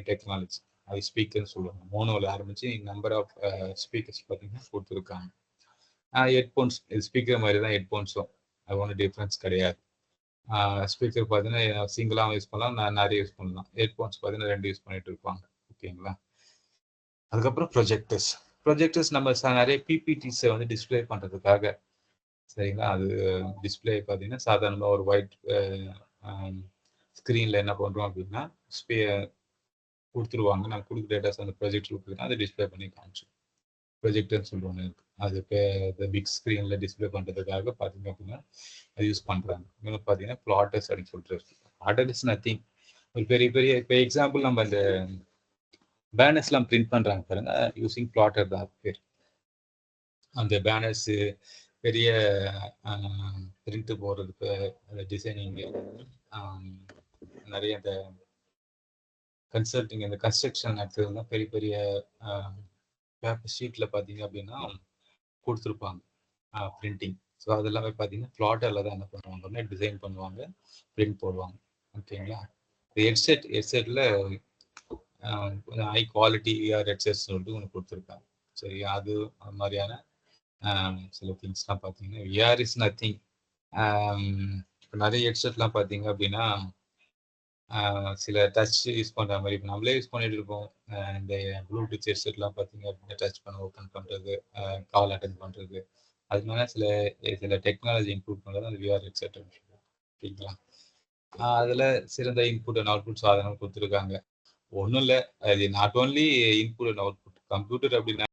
டெக்னாலஜி. அது ஸ்பீக்கர்ன்னு சொல்லுவாங்க. மோனோல ஆரம்பிச்சு நம்பர் ஆஃப் ஸ்பீக்கர்ஸ் பார்த்தீங்கன்னா குடுத்துருக்காங்க. ஹெட்ஃபோன்ஸ் இது ஸ்பீக்கர் மாரி தான் ஹெட்ஃபோன்ஸும். அது ஒண்ணும் டிஃபரன்ஸ் கிடையாது. ஸ்பீக்கர் பார்த்தீங்கன்னா சிங்கிளாவும் யூஸ் பண்ணலாம், நெறைய யூஸ் பண்ணலாம். ஹெட்ஃபோன்ஸ் பார்த்தீங்கன்னா 2 யூஸ் பண்ணிட்டு இருப்பாங்க. ஓகேங்களா? அதுக்கப்புறம் ப்ரொஜெக்டர்ஸ். ப்ரொஜெக்டர்ஸ் நம்ம நெறைய பிபிடிஸ வந்து டிஸ்ப்ளே பண்றதுக்காக சரிங்களா? அது டிஸ்ப்ளே பார்த்தீங்கன்னா, சாதாரணமா ஒரு ஒயிட் அ ஸ்க்ரீன்ல என்ன பண்றோம் அப்டின்னா, ஸ்பே குடுத்துருவாங்க. நம்ம குடுக்குற டேட்டாஸ் அந்த ப்ரொஜெக்டர் குடுத்தீங்கன்னா, அத டிஸ்ப்ளே பண்ணி காமிச்சுரும். ப்ரொஜெக்டர்ன்னு சொல்லிட்டு ஒண்ணு இருக்கு. அது பிக் ஸ்க்ரீன்ல டிஸ்ப்ளே பண்றதுக்காக பார்த்தீங்க அப்டின்னா, அது யூஸ் பண்றாங்க. இன்னொன்னு பார்த்தீங்கன்னா, ப்ளாட்டர்ஸ் அப்டின்னு சொல்லிட்டு இருக்கு. Platter is nothing. ஒரு பெரிய பெரிய இப்ப எக்ஸாம்பிள் நம்ம அந்த பேனர்ஸ்லாம் பிரிண்ட் பண்றாங்க பாருங்க. யூசிங் ப்ளாட்டர் தான் அது பேரு. அந்த பேனர்ஸு பெரிய அ பிரிண்ட் போடுறதுக்கு அந்த டிசைனிங்கு ஆம் நெறைய இந்த கன்சல்டிங் இந்த கன்ஸ்ட்ரக்ஷன் நடத்துறதுலாம் பெரிய பெரிய அ பேப்பர் ஷீட்ல பார்த்தீங்க அப்டின்னா குடுத்துருப்பாங்க. பிரிண்டிங். ஸோ அது எல்லாமே பார்த்தீங்கன்னா, ப்ளாட்டர்ல தான் என்ன பண்ணுவாங்கன்னா, டிசைன் பண்ணுவாங்க, பிரிண்ட் போடுவாங்க. ஓகேங்களா? ஹெட்செட்ல கொஞ்சம் ஹை குவாலிட்டி விஆர் ஹெட்செட்ஸ் சொல்லிட்டு ஒண்ணு குடுத்துருக்காங்க. சரியா? அது மாரியான அ சில திங்ஸ்லாம் பார்த்தீங்கன்னா, விஆர் இஸ் நத்திங். இப்ப நெறைய ஹெட்செட்லாம் பார்த்தீங்க அப்டின்னா, சில டச் யூஸ் பண்ற மாரி இப்ப நம்மளே யூஸ் பண்ணிட்டு இருப்போம். இந்த ப்ளூடூத் ஹெட்செட்லாம் பார்த்தீங்க அப்டின்னா, டச் பண்ண ஓப்பன் பண்றது, கால் அட்டெண்ட் பண்றது. அது மாரி சில டெக்னாலஜி இன்க்ளூட் பண்றது அந்த விஆர் ஹெட்செட் ஓகேங்களா? அதுல சிறந்த இன்புட் அண்ட் அவுட்புட் சாதனம் குடுத்துருக்காங்க. ஒண்ணும் இல்ல. அது not only input and output. Computer அப்டின்னா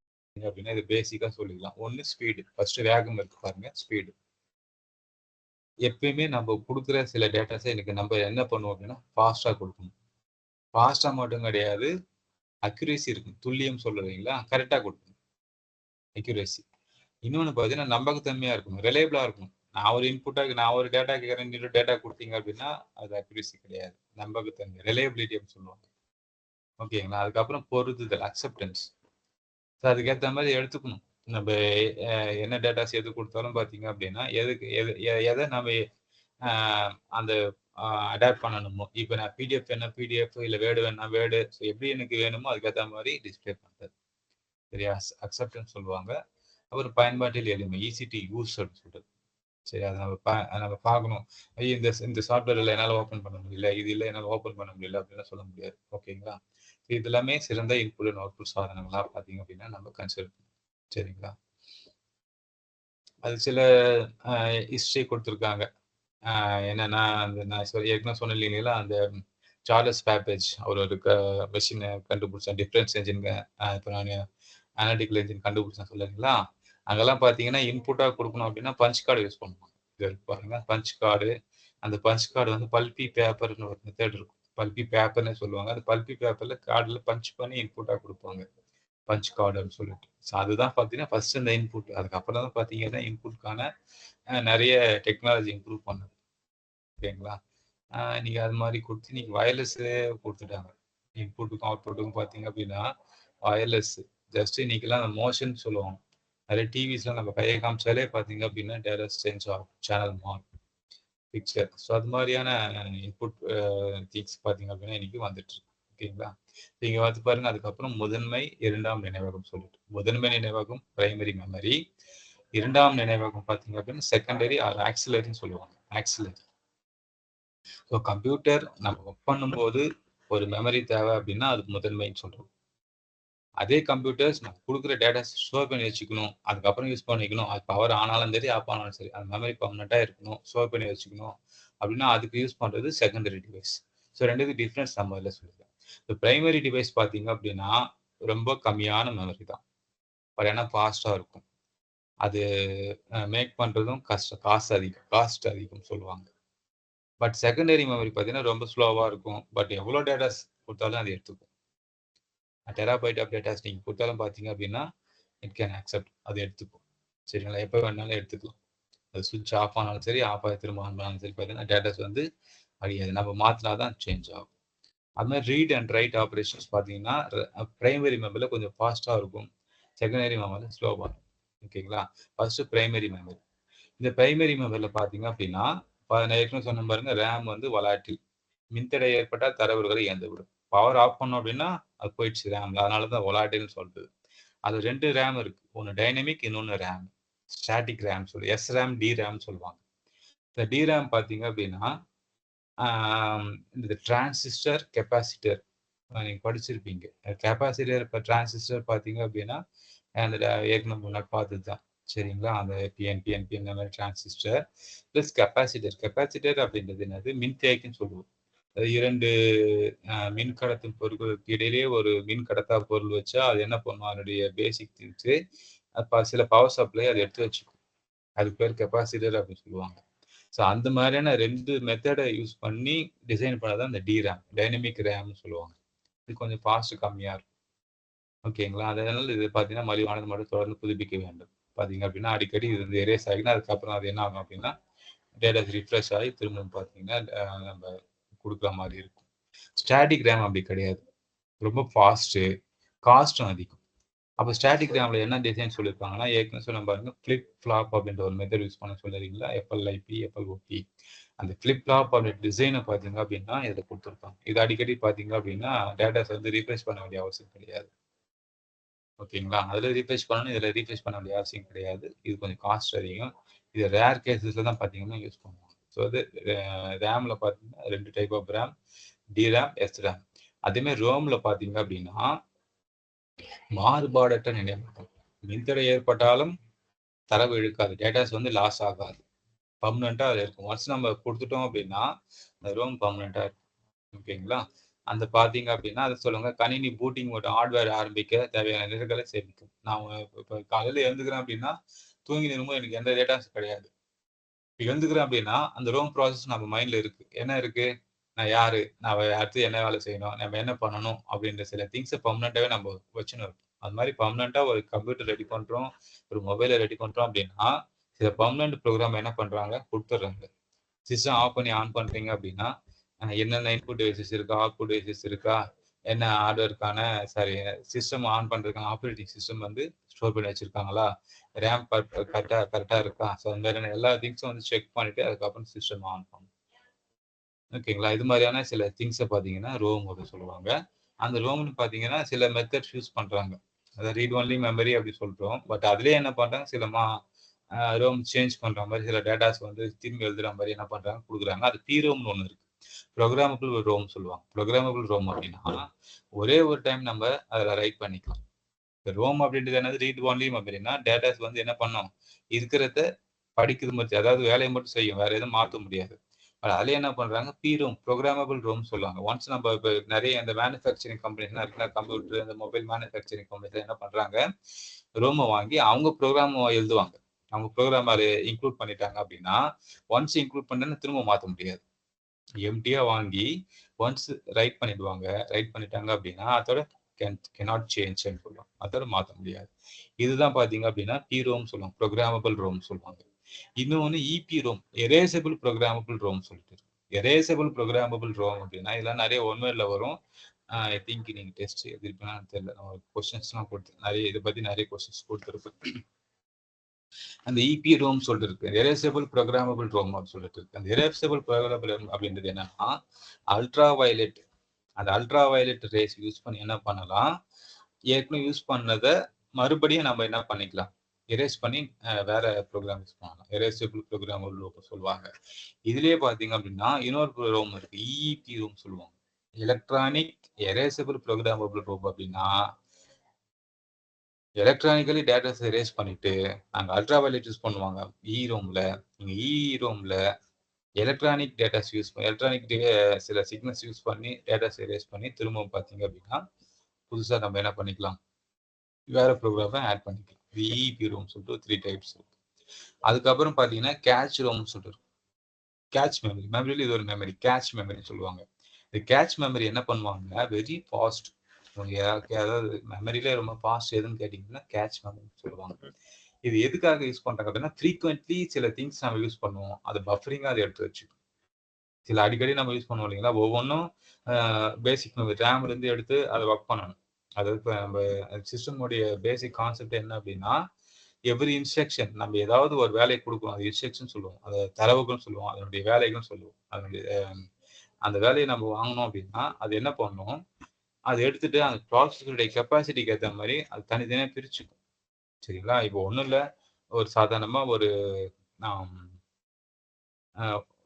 இது பேசிக்கா சொல்லிக்கலாம். ஒண்ணு ஸ்பீடு. ஃபர்ஸ்ட் வேகம் இருக்கு பாருங்க, ஸ்பீடு. எப்பயுமே நம்ம குடுக்குற சில டேட்டாஸ எனக்கு நம்ம என்ன பண்ணுவோம் அப்டின்னா, ஃபாஸ்ட்டா குடுக்கணும். ஃபாஸ்ட்டா மட்டும் கிடையாது, அக்யூரசி இருக்கணும். துல்லியம் சொல்லுவீங்களா? கரெக்ட்டா குடுக்கணும். அக்யூரசி. இன்னொன்னு பார்த்தீங்கன்னா, நம்பகத்தன்மையா இருக்கணும். ரிலையபிளா இருக்கணும். நான் ஒரு டேட்டா கேட்கிறேன், இன்னொரு டேட்டா குடுத்தீங்க அப்டின்னா, அது அக்யூரசி கிடையாது. நம்பகத்தன்மை. ரிலையபிலிட்டி அப்டின்னு சொல்லுவாங்க. ஓகேங்களா? அதுக்கப்புறம் பொருத்துதல், அக்செப்டன்ஸ். ஸோ அதுக்கேத்த மாரி எடுத்துக்கணும். நம்ப அ என்ன டேட்டாஸ் எது குடுத்தாலும் பார்த்தீங்க அப்டின்னா, எதுக்கு எது எத நம்ம அ அந்த அடாப்ட் பண்ணணுமோ, இப்ப நான் பிடிஎஃப் வேணும்னா பிடிஎஃப், இல்ல வேர்ட் வேணும்னா வேர்டு. ஸோ எப்படி எனக்கு வேணுமோ அதுக்கேத்த மாரி டிஸ்ப்ளே பண்றது. சரியா? அக்செப்டன்ஸ் சொல்லுவாங்க. அப்புறம் பயன்பாட்டில் எளிமை. ஈஸி டூ யூஸ் அப்டின்னு சொல்றது. சரி, அதை நம்ம பார்க்கணும். ஐயோ, இந்த சாஃப்ட்வேர் இல்லை என்னால் ஓப்பன் பண்ண முடியல, இது இல்லை என்னால் ஓப்பன் பண்ண முடியல அப்படின்லாம் சொல்ல முடியாது. ஓகேங்களா? இது எல்லாமே சிறந்த இன்புட் அண்ட் அவுட்புட் சாதனங்களா பார்த்தீங்க அப்படின்னா நம்ம கன்சிடர் பண்ணணும். சரிங்களா? அது சில ஹிஸ்ட்ரி கொடுத்துருக்காங்க. என்னன்னா, அந்த நான் ஏற்கனவே சொன்னேன் இல்லைங்களா, அந்த சார்லஸ் பேப்பேஜ் அவர் ஒரு மெஷினை கண்டுபிடிச்சேன், டிஃபரன்ஸ் என்ஜின்ங்க. இப்போ நான் அனாலிட்டிக்கல் என்ஜின் கண்டுபிடிச்சேன் சொல்லுங்களா, அங்கெல்லாம் பார்த்தீங்கன்னா இன்புட்டாக கொடுக்கணும் அப்படின்னா பஞ்ச் கார்டு யூஸ் பண்ணுவாங்க. இது இருக்கு பாருங்க, பஞ்ச் கார்டு. அந்த பஞ்ச் கார்டு வந்து பல்பி பேப்பர்னு ஒரு மெத்தட் இருக்கும். பல்பி பேப்பர்னு சொல்லுவாங்க. அந்த பல்பி பேப்பர்ல கார்டில் பஞ்ச் பண்ணி இன்புட்டாக கொடுப்பாங்க, பஞ்ச் கார்டுன்னு சொல்லிட்டு. ஸோ அதுதான் பார்த்தீங்கன்னா ஃபர்ஸ்ட் இந்த இன்புட். அதுக்கப்புறம் தான் பார்த்தீங்கன்னா இன்புட்கான நிறைய டெக்னாலஜி இம்ப்ரூவ் பண்ணுது. ஓகேங்களா? நீங்க அது மாதிரி கொடுத்து நீங்க வயர்லெஸ்ஸே கொடுத்துட்டாங்க. இன்புட்டுக்கும் அவுட்புட்டுக்கும் பார்த்தீங்க அப்படின்னா வயர்லெஸ். ஜஸ்ட் இன்னைக்கெல்லாம் அந்த மோஷன் சொல்லுவாங்க. நிறைய டிவிஸ்லாம் நம்ம கையை காமிச்சாலே பார்த்தீங்க அப்படின்னா டேரக்ட் சேஞ்ச் ஆகும், சேனல் மாறும், பிக்சர். ஸோ அது மாதிரியான இன்புட் திங்ஸ் பார்த்தீங்க அப்படின்னா இன்னைக்கு வந்துட்டு இருக்கு. ஓகேங்களா? நீங்க வந்து பாருங்க, அதுக்கப்புறம் முதன்மை இரண்டாம் நினைவகம் சொல்லிட்டு, முதன்மை நினைவகம் பிரைமரி மெமரி, இரண்டாம் நினைவகம் பார்த்தீங்க அப்படின்னா செகண்டரி ஆர் ஆக்சிலரின்னு சொல்லுவாங்க, ஆக்சிலரி. ஸோ கம்ப்யூட்டர் நம்ம ஒர்க் பண்ணும்போது ஒரு மெமரி தேவை அப்படின்னா அது முதன்மைன்னு சொல்றோம். அதே கம்ப்யூட்டர்ஸ் நம்ம கொடுக்குற டேட்டா ஸ்டோர் பண்ணி வச்சுக்கணும், அதுக்கப்புறம் யூஸ் பண்ணிக்கணும். அது பவர் ஆனாலும் சரி, ஆஃப் ஆனாலும் சரி, அந்த மெமரி பர்மனெண்ட்டாக இருக்கணும், ஸ்டோர் பண்ணி வச்சுக்கணும் அப்படின்னா அதுக்கு யூஸ் பண்ணுறது செகண்டரி டிவைஸ். ஸோ ரெண்டுக்கு டிஃப்ரென்ஸ் நம்ம இதில் சொல்லியிருக்கோம். இப்போ பிரைமரி டிவைஸ் பார்த்தீங்க அப்படின்னா ரொம்ப கம்மியான மெமரி தான், பட் ஏன்னா ஃபாஸ்ட்டாக இருக்கும். அது மேக் பண்ணுறதும் கஷ்டம், காஸ்ட் அதிகம் சொல்லுவாங்க. பட் செகண்டரி மெமரி பார்த்தீங்கன்னா ரொம்ப ஸ்லோவாக இருக்கும், பட் எவ்வளோ டேட்டாஸ் கொடுத்தாலும் அது எடுத்துக்கும். டெராபைட் ஆஃப் டேட்டாஸ் நீங்கள் கொடுத்தாலும் பார்த்தீங்க அப்படின்னா இட் கேன் அக்செப்ட், அது எடுத்துக்கும். சரிங்களா? எப்போ வேணாலும் எடுத்துக்கலாம். அது சுவிட்ச் ஆஃப் ஆனாலும் சரி, ஆஃப் ஆகி திரும்ப ஆன் பண்ணாலும் சரி, பார்த்தீங்கன்னா டேட்டாஸ் வந்து அழியாது, நம்ம மாற்றினா தான் சேஞ்ச் ஆகும். அது மாதிரி ரீட் அண்ட் ரைட் ஆப்ரேஷன்ஸ் பார்த்தீங்கன்னா பிரைமரி மெமரியில் கொஞ்சம் ஃபாஸ்ட்டாக இருக்கும், செகண்டரி மெமரியில் ஸ்லோவாக இருக்கும். ஓகேங்களா? First primary memory. இந்த பிரைமரி மெமரியில் பார்த்தீங்க அப்படின்னா நான் ஏற்கனவே சொன்ன பாருங்க, ரேம் வந்து வொலாட்டில், மின்தடை ஏற்பட்டால் தரவுகளை இழந்துவிடும். பவர் ஆஃப் பண்ணோம் அப்படின்னா அது போயிடுச்சு ரேம்ல, அதனால தான் வொலாட்டில்னு சொல்றது. அது 2 ரேம் இருக்கு, ஒன்று டைனமிக், இன்னொன்று ரேம், ஸ்டாட்டிக் ரேம் சொல்லி எஸ் ரேம் டி ரேம் சொல்லுவாங்க. இந்த டி ரேம் பார்த்தீங்க அப்படின்னா இந்த டிரான்சிஸ்டர் கெப்பாசிட்டர் நீங்க படிச்சிருப்பீங்க. கெப்பாசிட்டர் இப்போ டிரான்சிஸ்டர் பார்த்தீங்க அப்படின்னா அந்த ஏற்கனவே முன்னாடி பார்த்தது தான். சரிங்களா? அந்த பிஎன்பி என்பி இந்த மாதிரி டிரான்சிஸ்டர் ப்ளஸ் கெப்பாசிட்டர். கெப்பாசிட்டர் அப்படின்றது என்னது, மின்தேக்கின்னு சொல்லுவோம். அது 2 மின் கடத்தும் பொருட்களுக்கு இடையிலே ஒரு மின் கடத்தா பொருள் வச்சா அது என்ன பண்ணும், அதனுடைய பேசிக் திங்ஸு சில பவர் சப்ளை அதை எடுத்து வச்சுக்கும். அதுக்கு பேர் கெப்பாசிட்டர் அப்படின்னு சொல்லுவாங்க. ஸோ அந்த மாதிரியான 2 மெத்தடை யூஸ் பண்ணி டிசைன் பண்ணதான் இந்த டிரேம், டைனமிக் ரேம்னு சொல்லுவாங்க. இது கொஞ்சம் ஃபாஸ்ட் கம்மியா இருக்கும். ஓகேங்களா? அதனால இது பார்த்தீங்கன்னா மலிவானது மட்டும் தொடர்ந்து புதுப்பிக்க வேண்டும். பார்த்தீங்க அப்படின்னா அடிக்கடி இது வந்து எரேஸ் ஆகினா அதுக்கப்புறம் அது என்ன ஆகும் அப்படின்னா டேட்டாஸ் ரிஃப்ரெஷ் ஆகி திரும்பவும் பார்த்தீங்கன்னா நம்ம கொடுக்குற மாதிரி இருக்கும். ஸ்டாட்டிக் ரேம் அப்படி கிடையாது, ரொம்ப ஃபாஸ்ட்டு, காஸ்ட்டும் அதிகம். அப்போ ஸ்டாட்டிக் ரேம்ல என்ன டிசைன் சொல்லியிருப்பாங்கன்னா ஏற்கனவே சொன்ன பாருங்க, ஃபிளிப் ஃப்ளாப் அப்படின்ற ஒரு மெத்தட் யூஸ் பண்ண சொல்லிருக்கீங்களா, எஃப்எல்ஐபி எஃப்எல்ஓபி. அந்த ஃபிளிப் ஃப்ளாப் அப்படின்ற டிசைனை பார்த்தீங்க அப்படின்னா இதில் கொடுத்துருப்பாங்க. இது அடிக்கடி பார்த்தீங்க அப்படின்னா டேட்டாஸ் வந்து ரீஃப்ரெஷ் பண்ண வேண்டிய அவசியம் கிடையாது. ஓகேங்களா? அதில் ரீஃப்ரெஷ் பண்ணணும், இதில் ரீஃப்ரெஷ் பண்ண வேண்டிய அவசியம் கிடையாது. இது கொஞ்சம் காஸ்ட் அதிகம். இது ரேர் கேசஸில் தான் பார்த்தீங்கன்னா யூஸ் பண்ணுவாங்க. ஸோ அது ரேமில் பார்த்தீங்கன்னா 2 டைப் ஆஃப் ரேம், டிரேம், எஸ்ரேம். அதேமாதிரி ரோமில் பார்த்தீங்க அப்படின்னா மாறுபாடற்ற நினைவகம். மின்தடை ஏற்பட்டாலும் தரவு இழுக்காது, டேட்டாஸ் வந்து லாஸ் ஆகாது, பர்மனெண்ட்டாக அதில் இருக்கும். ஒன்ஸ் நம்ம கொடுத்துட்டோம் அப்படின்னா அந்த ரோம் பர்மனெண்ட்டாக இருக்கும். ஓகேங்களா? அந்த பார்த்தீங்க அப்படின்னா அதை சொல்லுங்க, கணினி பூட்டிங் ஒரு ஹார்ட்வேர் ஆரம்பிக்க தேவையான நிரல்களை சேமிக்கும். நான் இப்போ காலையில் எழுந்துக்கிறேன் அப்படின்னா தூங்கி நிறும்போது எனக்கு எந்த டேட்டாஸ் கிடையாது. எழுந்துக்கிறேன் அப்படின்னா அந்த ரோம் ப்ராசஸ் நம்ம மைண்ட்ல இருக்கு. என்ன இருக்கு, நான் யாரு, நான் அடுத்து என்ன வேலை செய்யணும், நம்ம என்ன பண்ணணும் அப்படின்ற சில திங்ஸை பர்மனெண்ட்டாகவே நம்ம வச்சுன்னு இருக்கோம். அது மாதிரி பர்மனெண்ட்டாக ஒரு கம்ப்யூட்டர் ரெடி பண்ணுறோம், ஒரு மொபைலை ரெடி பண்ணுறோம் அப்படின்னா சில பர்மனெண்ட் ப்ரோக்ராம் என்ன பண்ணுறாங்க, கொடுத்துட்றாங்க. சிஸ்டம் ஆஃப் பண்ணி ஆன் பண்ணுறீங்க அப்படின்னா என்னென்ன இன்புட் டிவைசஸ் இருக்கா, அவுட்புட் டிவைசஸ் இருக்கா, என்ன ஹார்ட்வேர்க்கான சாரி சிஸ்டம் ஆன் பண்ணுறதுக்கான ஆப்ரேட்டிங் சிஸ்டம் வந்து ஸ்டோர் பண்ணி வச்சுருக்காங்களா, ரேம் கரெக்டாக இருக்கா. ஸோ அந்த மாதிரியான எல்லா திங்ஸும் வந்து செக் பண்ணிவிட்டு அதுக்கப்புறம் சிஸ்டம் ஆன் பண்ணணும். ஓகேங்களா? இது மாதிரியான சில திங்ஸை பார்த்தீங்கன்னா ரோம் அப்படின்னு சொல்லுவாங்க. அந்த ரோம்னு பார்த்தீங்கன்னா சில மெத்தட்ஸ் யூஸ் பண்ணுறாங்க. அதை ரீட் ஒன்லி மெமரி அப்படி சொல்கிறோம். பட் அதுலேயே என்ன பண்ணுறாங்க, சில ரோம் சேஞ்ச் பண்ற மாதிரி சில டேட்டாஸ் வந்து திரும்பி எழுதுற மாதிரி என்ன பண்றாங்க கொடுக்குறாங்க. அது பிரோம்னு ஒன்று இருக்கு. ப்ரோக்ராமபிள் ரோம் சொல்லுவாங்க. ப்ரோக்ராமபிள் ரோம் அப்படின்னா ஒரே ஒரு டைம் நம்ம அதில் ரைட் பண்ணிக்கலாம். ரோம் அப்படின்றது என்னது, ரீட் ஒன்லி மெமரினா டேட்டாஸ் வந்து என்ன பண்ணும், இருக்கிறத படிக்கிறது மட்டும், அதாவது வேலையை மட்டும் செய்யும், வேற எதுவும் மாற்ற முடியாது. அதுல என்ன பண்றாங்க, பிரோம் ப்ரோக்ராமபிள் ரோம் சொல்லுவாங்க. ஒன்ஸ் நம்ம இப்போ நிறைய இந்த மேனுஃபேக்சரிங் கம்பெனிஸ்லாம் இருக்குன்னா, கம்ப்யூட்டர் இந்த மொபைல் மேனுஃபேக்சரிங் கம்பெனிஸ் என்ன பண்றாங்க, ரோமை வாங்கி அவங்க ப்ரோக்ராம் எழுதுவாங்க. அவங்க ப்ரோக்ராம் அதை இன்க்ளூட் பண்ணிட்டாங்க அப்படின்னா ஒன்ஸ் இன்க்ளூட் பண்ணா திரும்ப மாற்ற முடியாது. எம்டியா வாங்கி ஒன்ஸ் ரைட் பண்ணிடுவாங்க. ரைட் பண்ணிட்டாங்க அப்படின்னா அதோட cannot change ன்னு சொல்லுவாங்க. அதோட மாற்ற முடியாது. இதுதான் பாத்தீங்க அப்படின்னா பிரோம் சொல்லுவாங்க. ப்ரோக்ராமபிள் ரோம் சொல்லுவாங்க. இன்னொன்னு EP ROM, erasable programmable ROM சொல்லிட்டு இருக்கு. எரேசபிள் ப்ரோக்ராமபிள் ரோம் அப்படின்னா இதெல்லாம் நிறைய ஒன்வேர்ல வரும். ஐ திங்க் நீங்க டெஸ்ட் எழுதிருப்பீங்கன்னு தெரியல. நம்ம கொஸ்டின்ஸ்லாம் கொடுத்து நிறைய இதை பத்தி நிறைய கொஸ்டின்ஸ் கொடுத்துருப்பேன். அந்த இபி ரோம் சொல்லிட்டு இருக்கு, எரேசபிள் ப்ரோக்ராமபிள் ரோம் அப்படின்னு சொல்லிட்டு இருக்கு. அந்த எரேசபிள் ப்ரோக்ராமபிள் அப்படின்றது என்னன்னா அல்ட்ரா வயலட், அந்த அல்ட்ரா வயலட் ரேஸ் யூஸ் பண்ணி என்ன பண்ணலாம், ஏற்கனவே யூஸ் பண்ணதை மறுபடியும் நம்ம என்ன பண்ணிக்கலாம், எரேஸ் பண்ணி வேற ப்ரோக்ராம் யூஸ் பண்ணலாம். எரேசபிள் ப்ரோக்ராமபிள் ரோம் சொல்லுவாங்க. இதுலயே பாத்தீங்க அப்படின்னா இன்னொரு ரோம் இருக்கு, இஇபி ரோம் சொல்லுவாங்க. எலக்ட்ரானிக் எரேசபிள் ப்ரோக்ராமபிள் ரோம் அப்படின்னா எலக்ட்ரானிக்கலி டேட்டாஸ் எரேஸ் பண்ணிட்டு நாங்க அல்ட்ரா வயலட் யூஸ் பண்ணுவாங்க ரோம்ல. நீங்க ரோம்ல எலக்ட்ரானிக் டேட்டாஸ் யூஸ் பண்ணி எலக்ட்ரானிக் சில சிக்னல்ஸ் யூஸ் பண்ணி டேட்டாஸ் எரேஸ் பண்ணி திரும்ப பார்த்தீங்க அப்படின்னா புதுசா நம்ம என்ன பண்ணிக்கலாம், வேற ப்ரோக்ராமை ஆட் பண்ணிக்கலாம். இஇபி ரோம் சொல்லிட்டு 3 டைப்ஸ் இருக்கு. அதுக்கப்புறம் பார்த்தீங்கன்னா கேட்ச் ரோம் சொல்லிட்டு இருக்கும். கேட்ச் மெமரி, மெமரியில் இது ஒரு மெமரி, கேட்ச் மெமரி சொல்லுவாங்க. இந்த கேட்ச் மெமரி என்ன பண்ணுவாங்க, வெரி ஃபாஸ்ட். அதாவது மெமரியில ரொம்ப ஃபாஸ்ட் எதுன்னு கேட்டீங்கன்னா கேட்ச் மெமரி சொல்லுவாங்க. இது எதுக்காக யூஸ் பண்றாங்க அப்படின்னா ஃப்ரீக்வெண்ட்லி சில திங்ஸ் நம்ம யூஸ் பண்ணுவோம், அது பஃபரிங்கா அதை எடுத்து வச்சுக்கணும். சில அடிக்கடி நம்ம யூஸ் பண்ணுவோம் இல்லைங்களா, ஒவ்வொன்றும் பேசிக் மெமரி ரேம்ல இருந்து எடுத்து அதை ஒர்க் பண்ணணும். அதாவது இப்போ நம்ம சிஸ்டமுடைய பேசிக் கான்செப்ட் என்ன அப்படின்னா எவ்ரி இன்ஸ்ட்ரக்ஷன் நம்ம ஏதாவது ஒரு வேலையை கொடுக்கணும், அது இன்ஸ்ட்ரக்ஷன் சொல்லுவோம், அதை தரவுகள் சொல்லுவோம், அதனுடைய வேலைகள் சொல்லுவோம். அதனுடைய அந்த வேலையை நம்ம வாங்கணும் அப்படின்னா அது என்ன பண்ணணும், அதை எடுத்துட்டு அந்த ப்ராசஸருடைய கெப்பாசிட்டிக்கு ஏற்ற மாதிரி அது தனித்தனியாக பிரிச்சுக்கும். சரிங்களா, இப்போ ஒன்றும் இல்லை, ஒரு சாதாரணமாக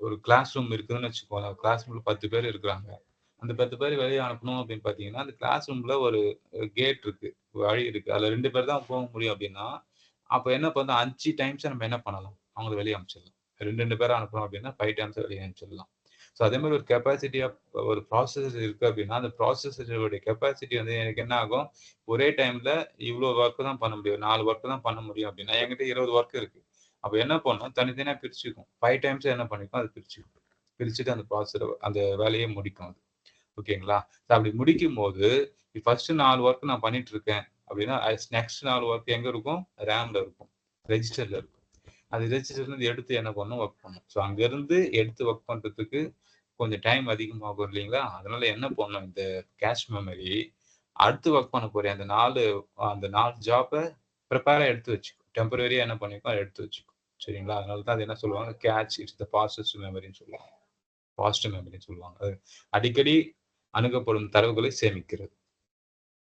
ஒரு கிளாஸ் ரூம் இருக்குதுன்னு வச்சுக்கோங்க. கிளாஸ் ரூம்ல 10 பேர் இருக்கிறாங்க. அந்த 10 பேர் வெளியே அனுப்பணும் அப்படின்னு பார்த்தீங்கன்னா அந்த கிளாஸ் ரூம்ல ஒரு கேட் இருக்கு, வழி இருக்கு, அதில் 2 பேர் தான் போக முடியும் அப்படின்னா அப்போ என்ன பண்ணலாம், 5 டைம்ஸ் நம்ம என்ன பண்ணலாம், அவங்களை வெளியே அனுப்பிச்சிடலாம். 2 பேரை அனுப்பணும் அப்படின்னா 5 டைம்ஸ் வெளியே அனுப்பிச்சிடலாம். ஸோ அதே மாதிரி ஒரு கெப்பாசிட்டி ஆஃப் ஒரு ப்ராசஸர் இருக்கு அப்படின்னா அந்த ப்ராசஸருடைய கெப்பாசிட்டி வந்து எனக்கு என்ன ஆகும், ஒரே டைம்ல இவ்வளோ ஒர்க்கு தான் பண்ண முடியும், 4 ஒர்க்கு தான் பண்ண முடியும் அப்படின்னா என்கிட்ட 20 ஒர்க் இருக்கு. அப்போ என்ன பண்ணும், தனித்தனியாக பிரிச்சுக்கும். 5 டைம்ஸ் என்ன பண்ணிக்கும், அது பிரிச்சுக்கும். பிரிச்சுட்டு அந்த ப்ராசஸர் அந்த வேலையை முடிக்கும் அது. ஓகேங்களா, அப்படி முடிக்கும் போது ஃபர்ஸ்ட் 4 ஒர்க் நான் பண்ணிட்டு இருக்கேன் அப்படின்னா நெக்ஸ்ட் 4 ஒர்க் எங்க இருக்கும், ரேம்ல இருக்கும், ரெஜிஸ்டர்ல இருக்கும். அது ரெஜிஸ்டர்ல எடுத்து என்ன பண்ணும், ஒர்க் பண்ணும். ஸோ அங்கிருந்து எடுத்து ஒர்க் பண்றதுக்கு கொஞ்சம் டைம் அதிகமாகும் இல்லைங்களா, அதனால என்ன பண்ணும், இந்த கேஷ் மெமரி அடுத்து ஒர்க் பண்ண போறேன் அந்த 4 ஜாப்பை ப்ரிப்பேரா எடுத்து வச்சுக்கும். டெம்பரரியா என்ன பண்ணிக்கும், அதை எடுத்து வச்சுக்கும். சரிங்களா, அதனால தான் அது என்ன சொல்லுவாங்க, கேட்ச் இட்ஸ் த ஃபாஸ்டஸ்ட் மெமரின்னு சொல்லுவாங்க. ஃபாஸ்ட் மெமரின்னு சொல்லுவாங்க. அது அடிக்கடி அணுகப்படும் தரவுகளை சேமிக்கிறது.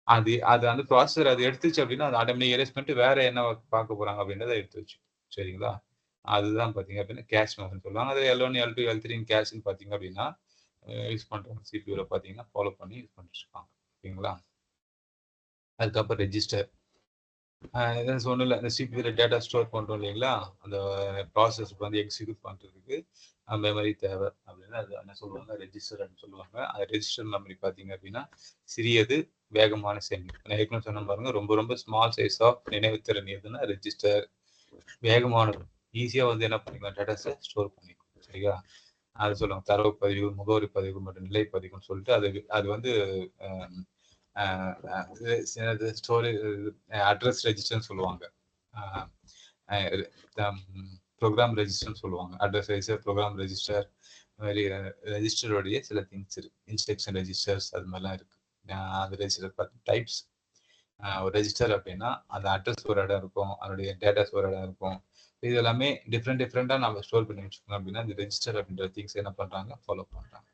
அது அது அந்த ப்ராசஸர் அது எடுத்துச்சு அப்படின்னா அது ஆட்டோமேட்டிக் எரேஸ் பண்ணிட்டு வேற என்ன பார்க்க போறாங்க அப்படின்றத எடுத்து வச்சு. சரிங்களா, அதுதான் பார்த்தீங்க அப்படின்னா கேஷ் மெமரின்னு சொல்லுவாங்க. அது L1 L2 L3 கேஷ்ன்னு பார்த்தீங்க அப்படின்னா யூஸ் பண்றவங்க சிபியூல பார்த்தீங்கன்னா ஃபாலோ பண்ணி யூஸ் பண்ணிட்டு இருக்காங்க. ஓகேங்களா, அதுக்கப்புறம் ரெஜிஸ்டர். ஒன்றும் இல்லை, இந்த சிபியூல டேட்டா ஸ்டோர் பண்ணுறோம் இல்லைங்களா, அந்த ப்ராசஸ் வந்து எக்ஸிக்யூட் பண்ணுறதுக்கு மெமரி தேவை அப்படின்னா அது என்ன சொல்லுவாங்க, ரெஜிஸ்டர் அப்படின்னு சொல்லுவாங்க. அந்த ரெஜிஸ்டர் மெமரி பார்த்தீங்க அப்படின்னா சிறியது, வேகமான சேமிப்பு. நான் ஏற்கனவே சொன்ன பாருங்க, ரொம்ப ரொம்ப ஸ்மால் சைஸ் ஆஃப் நினைவுத்திறன் எதுன்னா ரெஜிஸ்டர். வேகமானது, ஈஸியா வந்து என்ன பண்ணிக்கலாம், டேட்டாஸை ஸ்டோர் பண்ணிக்கலாம். சரியா, அது சொல்லுவாங்க தரவு பதிவு, முகவரி பதிவு மற்றும் நிலை பதிவுன்னு சொல்லிட்டு அது வந்து ஸ்டோரேஜ் அட்ரஸ் ரெஜிஸ்டர்னு சொல்லுவாங்க, ப்ரோக்ராம் ரெஜிஸ்டர்னு சொல்லுவாங்க. அட்ரஸ் ரெஜிஸ்டர், ப்ரோக்ராம் ரெஜிஸ்டர், மாதிரி ரெஜிஸ்டருடைய சில திங்ஸ் இருக்கு, இன்ஸ்ட்ரக்ஷன் ரெஜிஸ்டர்ஸ் அது மாதிரிலாம் இருக்கு. அது ரெஜிஸ்டர் பார்த்து டைப்ஸ். ஒரு ரெஜிஸ்டர் அப்படின்னா அந்த அட்ரஸ் ஒரு இடம் இருக்கும், அதனுடைய டேட்டாஸ் ஒரு இடம் இருக்கும். இது எல்லாமே டிஃப்ரெண்டாக நம்ம ஸ்டோர் பண்ணி வச்சுக்கணும் அப்படின்னா இந்த ரெஜிஸ்டர் அப்படின்ற திங்ஸ் என்ன பண்ணுறாங்க, ஃபாலோ பண்ணுறாங்க.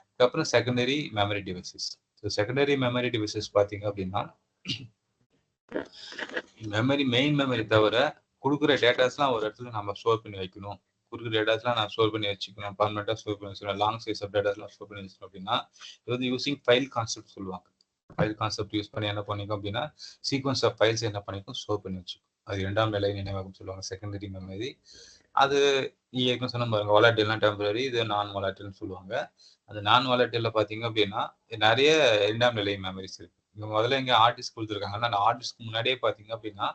அதுக்கப்புறம் secondary memory devices. So secondary memory devices பார்த்தீங்க அப்படின்னா மெயின் மெமரி தவிர கொடுக்குற டேட்டாஸ்லாம் ஒரு இடத்துல நம்ம ஸ்டோர் பண்ணி வைக்கணும். கொடுக்குற டேட்டாஸ்லாம் நான் ஸ்டோர் பண்ணி வச்சுக்கணும். பர்மனெண்ட்டா ஸ்டோர் பண்ணி வச்சுக்கணும். லாங் சைஸ் ஆஃப் டேட்டாஸ்லாம் ஸ்டோர் பண்ணி வச்சுக்கணும் அப்படின்னா, இது வந்து யூசிங் ஃபைல் கான்செப்ட் சொல்லுவாங்க. ஃபைல் கான்செப்ட் யூஸ் பண்ணி என்ன பண்ணிக்கும் அப்படின்னா, சீக்வன்ஸ் ஆஃப் ஃபைல்ஸ் என்ன பண்ணிக்கும் ஸ்டோர் பண்ணி வச்சுக்கும். அது 2ஆம் நிலை நினைவகம் சொல்லுவாங்க. Secondary memory. அது ஏற்கனவே சொன்ன பாருங்க, வாலட்டில்னா டெம்பரரி, இது நான் வாலட்டில்னு சொல்லுவாங்க. அந்த நான் வாலட்டில்ல பார்த்தீங்க அப்படின்னா, நிறைய 2ஆம் நிலை மெமரிஸ் இருக்கு. இங்க முதல்ல இங்க ஹார்ட் டிஸ்க் குடுத்துருக்காங்க. ஆனா அந்த ஹார்ட் டிஸ்க் முன்னாடியே பார்த்தீங்க அப்படின்னா,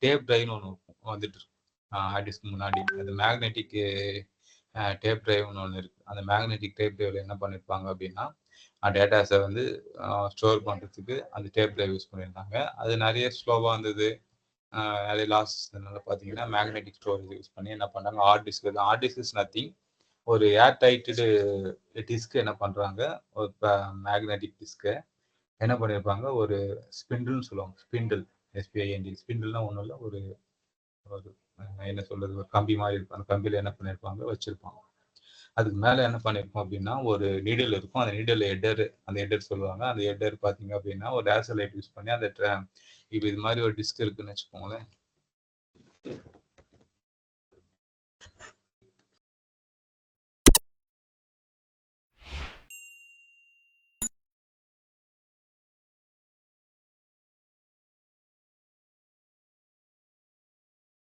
டேப் டிரைவ்னு ஒண்ணு வந்துட்டு இருக்கு. ஹார்ட் டிஸ்க் முன்னாடி. அது மேக்னெட்டிக் டேப் டிரைவ்னு ஒண்ணு இருக்கு. அந்த மேக்னெட்டிக் டேப் டிரைவ்ல என்ன பண்ணியிருப்பாங்க அப்படின்னா, டேட்டாஸ வந்து ஸ்டோர் பண்றதுக்கு அந்த டேப் டிரைவ் யூஸ் பண்ணியிருந்தாங்க. அது நிறைய ஸ்லோவா இருந்தது. நிறைய லாஸ் இருந்ததுனால பார்த்தீங்கன்னா, மேக்னெட்டிக் ஸ்டோரேஜ் யூஸ் பண்ணி என்ன பண்ணாங்க, ஹார்ட் டிஸ்க் தான். Hard disk is nothing. ஒரு ஏர் டைட்டடு டிஸ்க் என்ன பண்றாங்க, ஒரு மேக்னெட்டிக் டிஸ்க்க என்ன பண்ணியிருப்பாங்க, ஒரு ஸ்பிண்டில்னு சொல்லுவாங்க. ஸ்பிண்டில், எஸ்பிஐஎன்டி. ஸ்பிண்டில்னா ஒண்ணும் இல்ல. ஒரு ஒரு என்ன சொல்றது, ஒரு கம்பி மாரி இருக்கும். அந்த கம்பியில என்ன பண்ணியிருப்பாங்க, வச்சிருப்பாங்க. அதுக்கு மேல என்ன பண்ணியிருப்போம் அப்படின்னா, ஒரு நீடில் இருக்கும். அந்த நீடில்ல அந்த ஹெட்டர் சொல்லுவாங்க. அந்த ஹெட்டர் பார்த்தீங்க அப்படின்னா, ஒரு லேசர் லைட் யூஸ் பண்ணி அந்த இப்ப இது மாரி ஒரு டிஸ்க் இருக்குன்னு வச்சுக்கோங்களேன்.